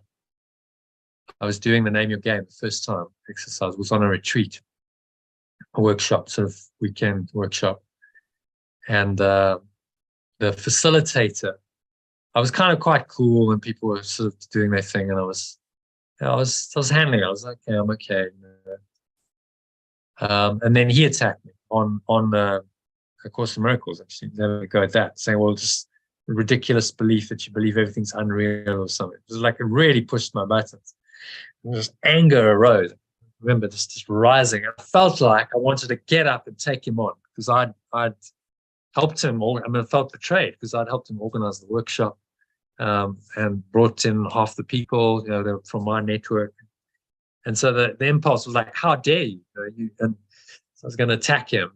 Speaker 1: was doing the Name Your Game the first time exercise. It was on a retreat, a workshop, sort of weekend workshop, and the facilitator, I was kind of quite cool, and people were sort of doing their thing, and I was handling it. I was like, okay, I'm okay. And then he attacked me on A Course in Miracles, actually. Never go at that, saying, well, just a ridiculous belief that you believe everything's unreal or something. It was like it really pushed my buttons. And just anger arose. I remember just rising. I felt like I wanted to get up and take him on, because I'd helped him. I felt betrayed because I'd helped him organize the workshop and brought in half the people, they were from my network. And so the impulse was like, how dare you? And so I was going to attack him.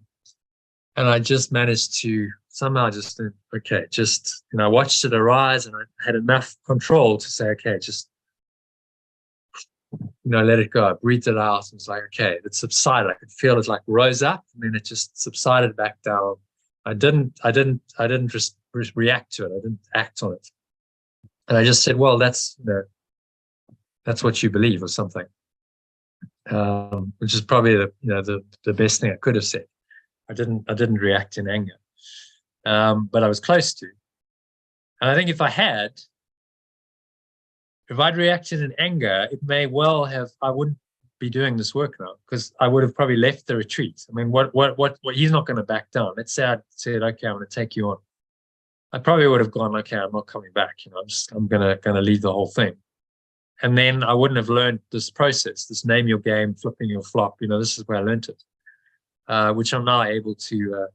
Speaker 1: And I just managed to somehow just, okay, just, I watched it arise, and I had enough control to say, okay, just, let it go. I breathed it out, and it's like, okay, it subsided. I could feel it like rose up, and then it just subsided back down. I didn't just react to it. I didn't act on it. And I just said, well, that's what you believe, or something, which is probably the best thing I could have said. I didn't react in anger, but I was close to. And I think if I'd reacted in anger, it may well have, I wouldn't be doing this work now, because I would have probably left the retreat. I mean, what he's not going to back down. Let's say I'd said, okay, I'm going to take you on. I probably would have gone, okay, I'm not coming back. I'm going to leave the whole thing. And then I wouldn't have learned this process, this name your game, flipping your flop. This is where I learned it. Which I'm now able to,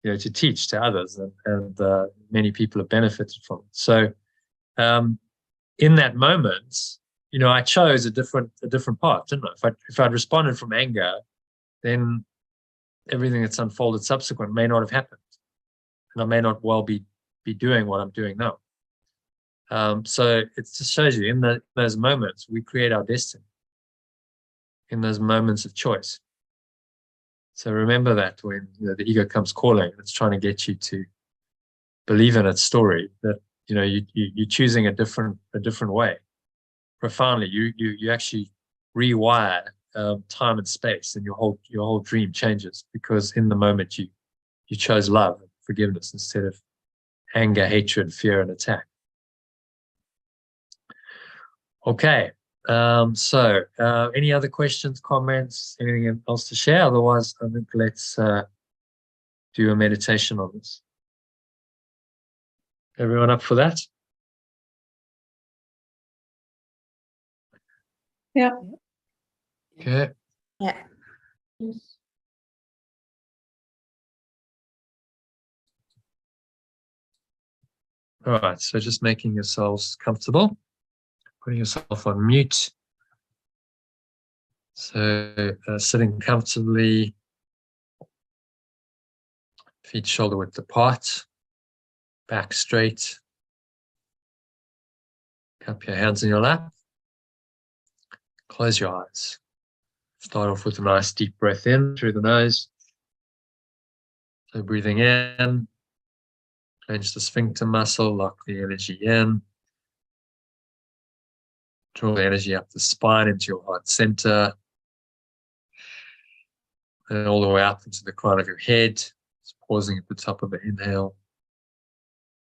Speaker 1: to teach to others, and many people have benefited from it. So, in that moment, I chose a different path, didn't I? If I'd responded from anger, then everything that's unfolded subsequent may not have happened, and I may not well be doing what I'm doing now. So it just shows you, in those moments, we create our destiny. In those moments of choice. So remember that when the ego comes calling, it's trying to get you to believe in its story, that you're choosing a different way. Profoundly, you actually rewire time and space, and your whole dream changes, because in the moment you chose love and forgiveness instead of anger, hatred, fear, and attack. Okay. So any other questions, comments, anything else to share? Otherwise, I think let's do a meditation on this. Everyone up for that?
Speaker 6: Yeah.
Speaker 1: Okay.
Speaker 2: Yeah.
Speaker 1: All right. So just making yourselves comfortable. Putting yourself on mute. So sitting comfortably, feet shoulder width apart, back straight. Cup your hands in your lap. Close your eyes. Start off with a nice deep breath in through the nose. So breathing in, clench the sphincter muscle, lock the energy in. Draw the energy up the spine into your heart center. and all the way up into the crown of your head. It's pausing at the top of the inhale.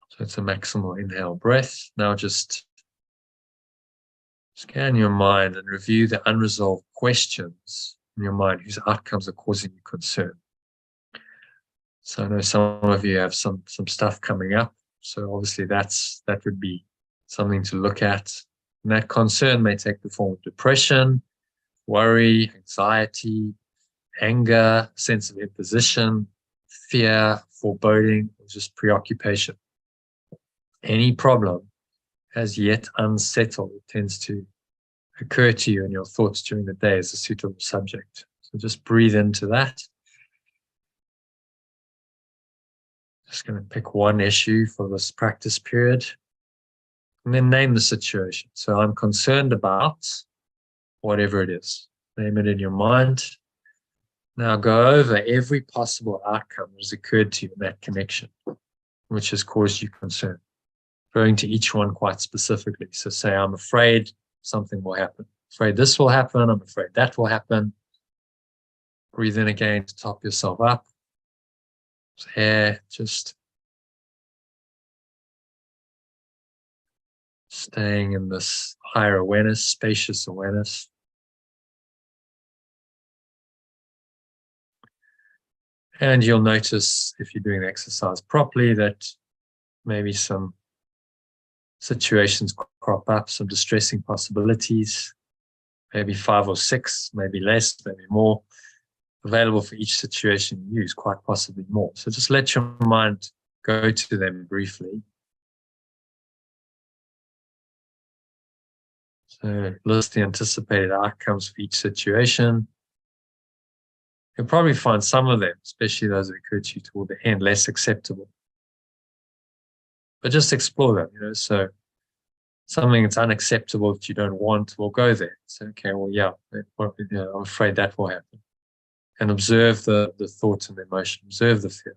Speaker 1: So it's a maximal inhale breath. Now just scan your mind and review the unresolved questions in your mind whose outcomes are causing you concern. So I know some of you have some stuff coming up. So obviously that would be something to look at. And that concern may take the form of depression, worry, anxiety, anger, sense of imposition, fear, foreboding, or just preoccupation. Any problem as yet unsettled tends to occur to you in your thoughts during the day as a suitable subject. So just breathe into that. Just going to pick one issue for this practice period and then name the situation. So I'm concerned about whatever it is. Name it in your mind. Now go over every possible outcome that has occurred to you in that connection, which has caused you concern. Referring to each one quite specifically. So say, I'm afraid something will happen. Afraid this will happen. I'm afraid that will happen. Breathe in again to top yourself up. Here, just staying in this higher awareness, spacious awareness. And you'll notice, if you're doing the exercise properly, that maybe some situations crop up, some distressing possibilities, maybe 5 or 6, maybe less, maybe more, available for each situation you use, quite possibly more. So just let your mind go to them briefly. So list the anticipated outcomes for each situation. You'll probably find some of them, especially those that occur to you toward the end, less acceptable. But just explore them, so something that's unacceptable that you don't want, will go there. So, okay, well, yeah, I'm afraid that will happen. And observe the thoughts and the emotion, observe the fear.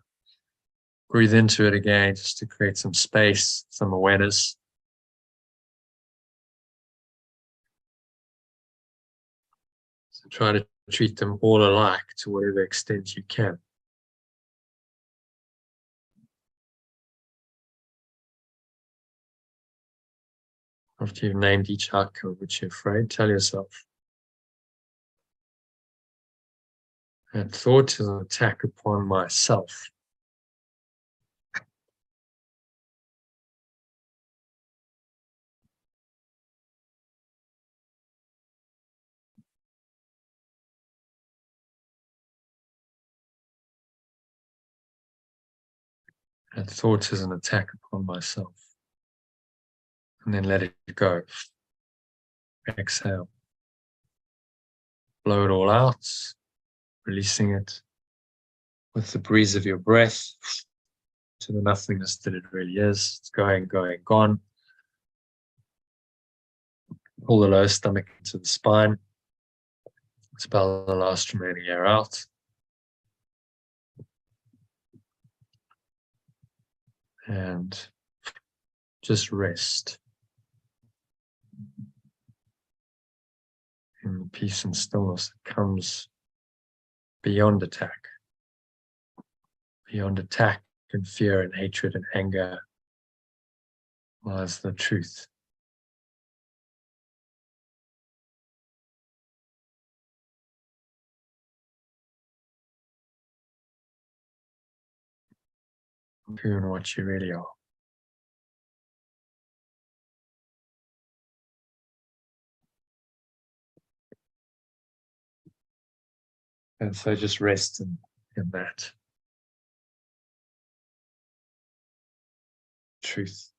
Speaker 1: Breathe into it again, just to create some space, some awareness. So try to treat them all alike to whatever extent you can. After you've named each outcome which you're afraid, tell yourself, that thought is an attack upon myself. That thought is an attack upon myself. And then let it go. Exhale. Blow it all out, releasing it with the breeze of your breath to the nothingness that it really is. It's going, gone. Pull the lower stomach into the spine. Expel the last remaining air out. And just rest in the peace and stillness that comes beyond attack. Beyond attack and fear and hatred and anger lies the truth. Who and what you really are. And so just rest in that truth.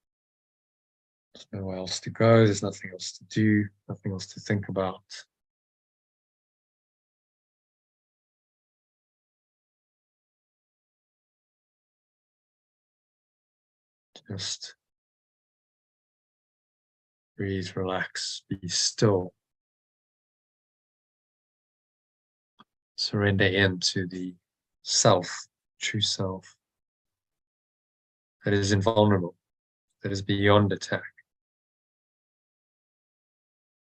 Speaker 1: There's nowhere else to go, there's nothing else to do, nothing else to think about. Just breathe, relax, be still. Surrender into the self, true self, that is invulnerable, that is beyond attack,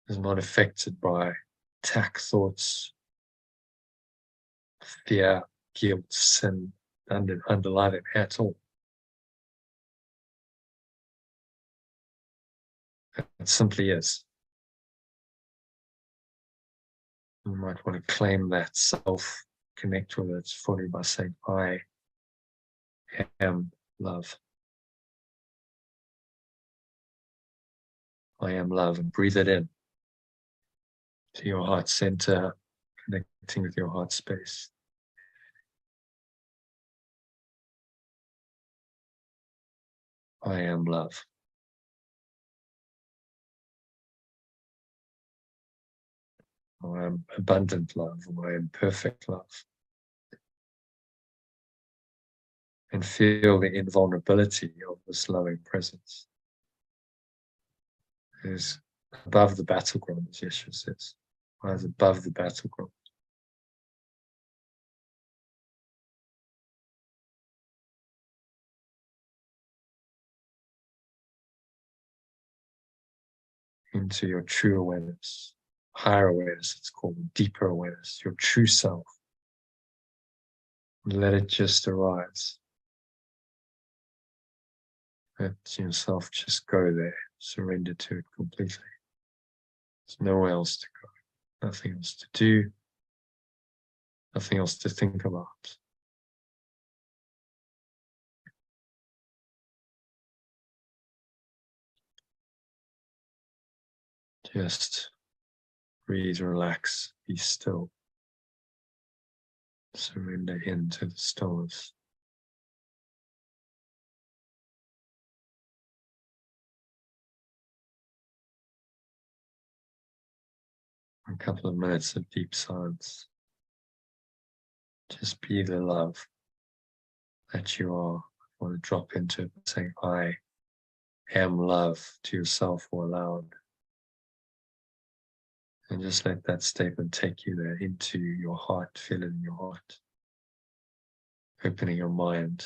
Speaker 1: is not affected by attack thoughts, fear, guilt, sin underlying it at all. It simply is. You might want to claim that self, connect with it fully by saying, I am love. I am love, and breathe it in to your heart center, connecting with your heart space. I am love. I am abundant love, or I am perfect love. And feel the invulnerability of this loving presence. It is above the battleground, as Yeshua says. I is above the battleground. Into your true awareness, higher awareness, it's called deeper awareness, your true self. Let it just arise. Let yourself just go there, surrender to it completely. There's nowhere else to go, nothing else to do, nothing else to think about. Just breathe, relax, be still. Surrender into the stillness. A couple of minutes of deep silence. Just be the love that you are. I want to drop into it, saying, I am love to yourself or aloud. And just let that statement take you there into your heart, feel it in your heart. Opening your mind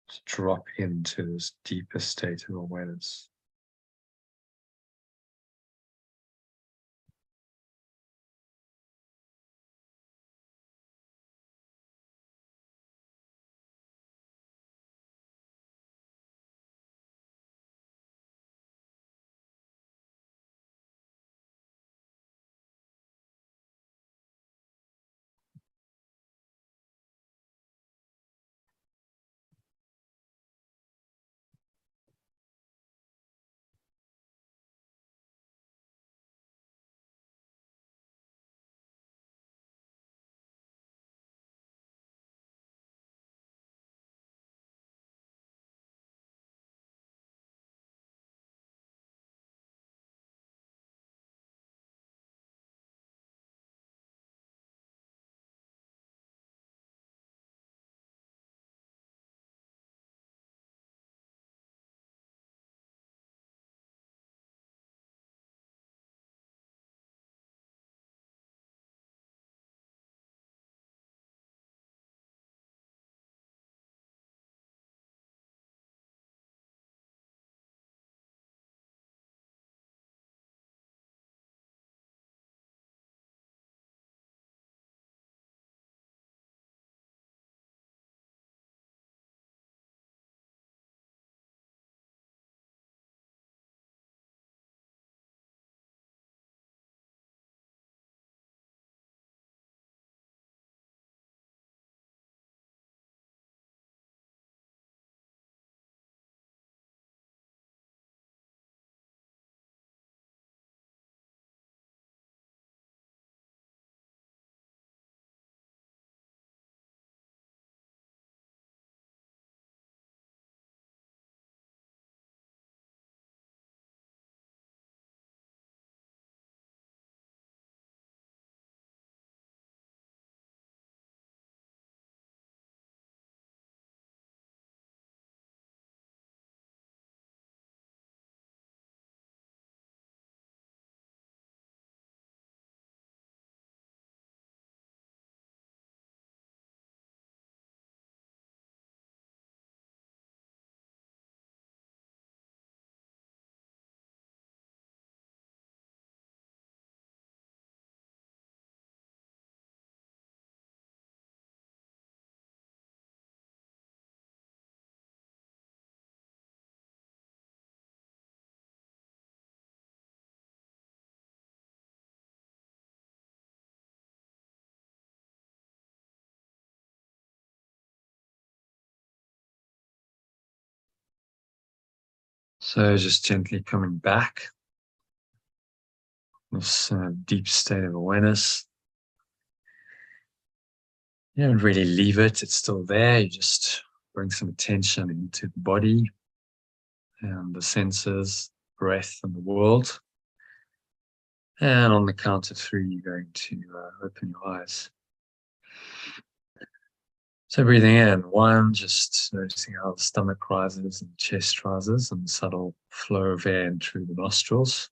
Speaker 1: to drop into this deeper state of awareness. So just gently coming back, this deep state of awareness. You don't really leave it, it's still there. You just bring some attention into the body and the senses, breath, and the world. And on the count of 3, you're going to open your eyes. So breathing in, 1, just noticing how the stomach rises and chest rises, and subtle flow of air in through the nostrils.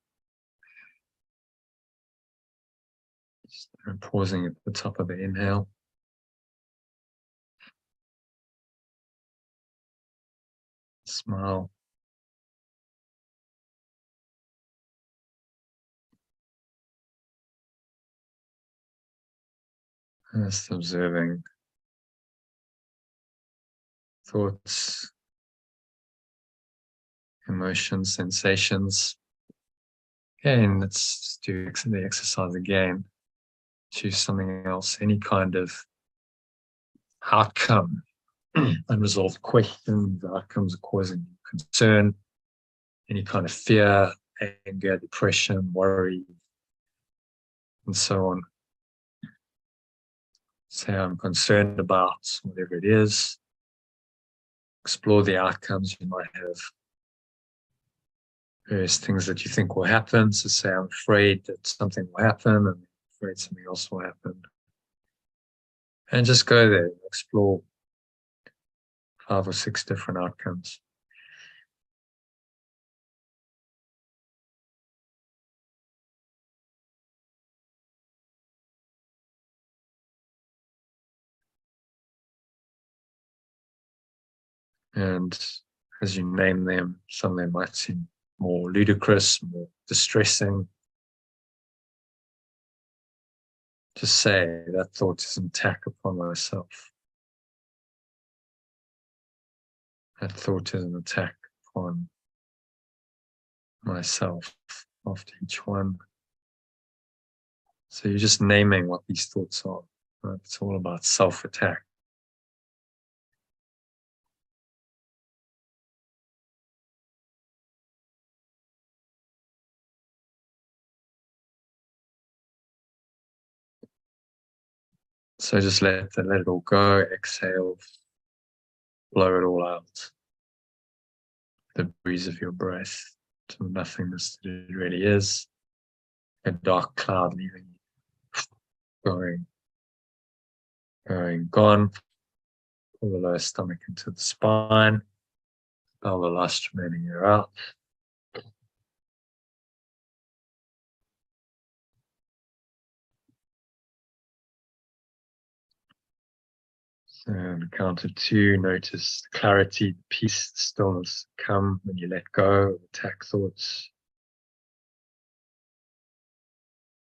Speaker 1: Just pausing at the top of the inhale. Smile. Just observing thoughts, emotions, sensations. Again, let's do the exercise again. Choose something else, any kind of outcome, unresolved questions, outcomes are causing concern, any kind of fear, anger, depression, worry, and so on. Say I'm concerned about whatever it is. Explore the outcomes. You might have various things that you think will happen. So say I'm afraid that something will happen, and I'm afraid something else will happen. And just go there, explore 5 or 6 different outcomes. And as you name them, some of them might seem more ludicrous, more distressing. Just say that thought is an attack upon myself. That thought is an attack upon myself after each one. So you're just naming what these thoughts are. Right? It's all about self-attack. So just let it all go, exhale, blow it all out. The breeze of your breath to nothingness that it really is. A dark cloud leaving you, gone. Pull the lower stomach into the spine. Pull the last remaining air out. So on the count of 2, notice the clarity, the peace, the stillness come when you let go of attack thoughts.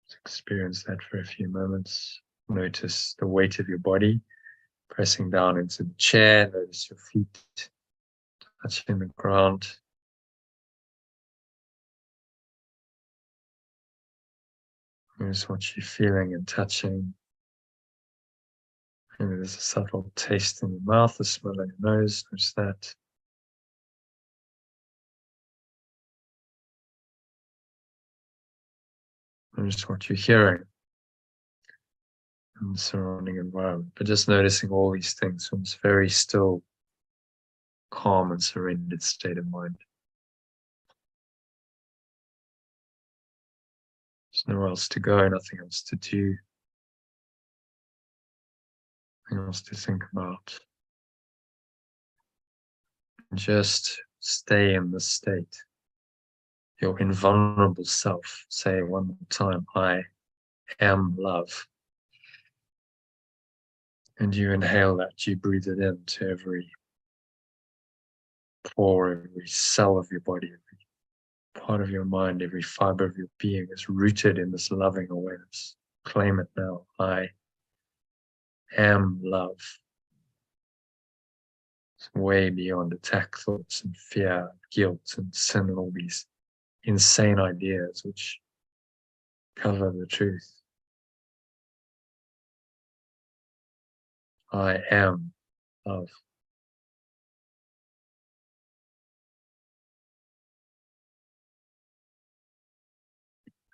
Speaker 1: Just experience that for a few moments. Notice the weight of your body pressing down into the chair. Notice your feet touching the ground. Notice what you're feeling and touching. Maybe there's a subtle taste in your mouth, a smell in your nose. Notice that. Notice what you're hearing in the surrounding environment. But just noticing all these things from this very still, calm and surrendered state of mind. There's nowhere else to go, nothing else to do, nothing else to think about. Just stay in this state. Your invulnerable self. Say it one more time, I am love. And you inhale that, you breathe it into every pore, every cell of your body, every part of your mind, every fiber of your being is rooted in this loving awareness. Claim it now. I am love. It's way beyond attack thoughts and fear, guilt and sin and all these insane ideas which cover the truth. I am love.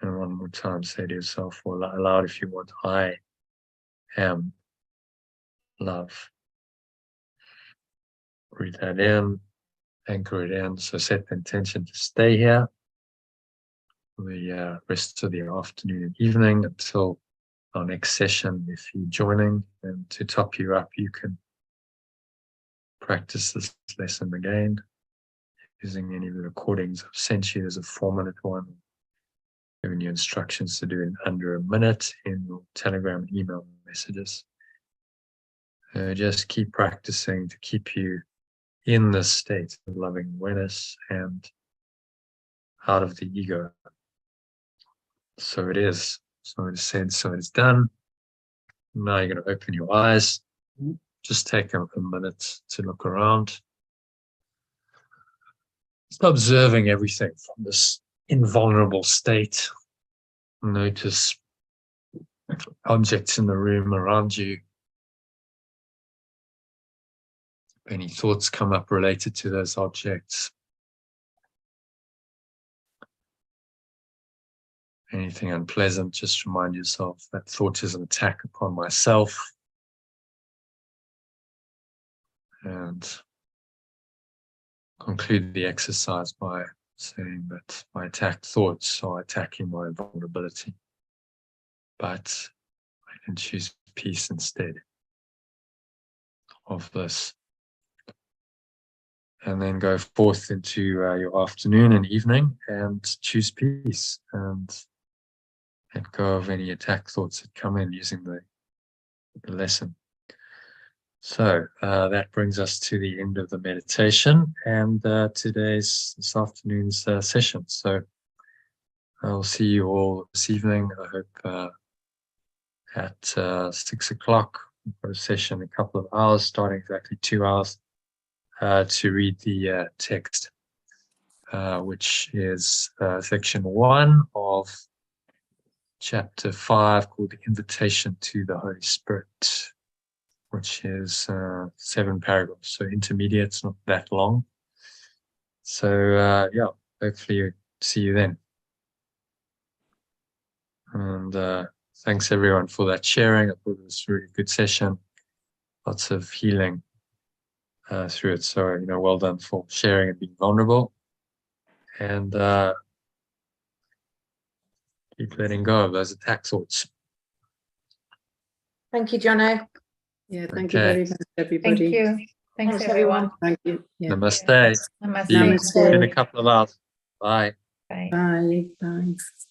Speaker 1: And one more time, say to yourself, or aloud if you want, I am love. Breathe that in, anchor it in. So set the intention to stay here for the rest of the afternoon and evening until our next session if you're joining. And to top you up, you can practice this lesson again using any of the recordings I've sent you. There's a 4-minute one, giving you instructions to do in under a minute in your Telegram and email messages. Just keep practicing to keep you in this state of loving awareness and out of the ego. So it is. So it is said, so it is done. Now you're going to open your eyes. Just take a minute to look around. Just observing everything from this invulnerable state. Notice objects in the room around you. If any thoughts come up related to those objects, anything unpleasant, just remind yourself that thought is an attack upon myself. And conclude the exercise by saying that my attacked thoughts are attacking my vulnerability. But I can choose peace instead of this. And then go forth into your afternoon and evening and choose peace and let go of any attack thoughts that come in using the lesson. So that brings us to the end of the meditation and this afternoon's session. So I'll see you all this evening. I hope at 6 o'clock for a session, a couple of hours, starting exactly 2 hours. To read the text, which is section 1 of chapter 5, called The Invitation to the Holy Spirit, which is 7 paragraphs, so intermediate, it's not that long. So yeah, hopefully see you then. And thanks everyone for that sharing. I thought it was a really good session, lots of healing through it. So, well done for sharing and being vulnerable. And keep letting go of those attack thoughts.
Speaker 2: Thank you, Jono.
Speaker 6: Yeah, thank you very much, everybody.
Speaker 3: Thank you. Thanks, everyone.
Speaker 6: Thank you. Yeah.
Speaker 1: Namaste.
Speaker 3: Namaste.
Speaker 1: See you in a couple of hours. Bye.
Speaker 3: Bye.
Speaker 6: Bye. Bye.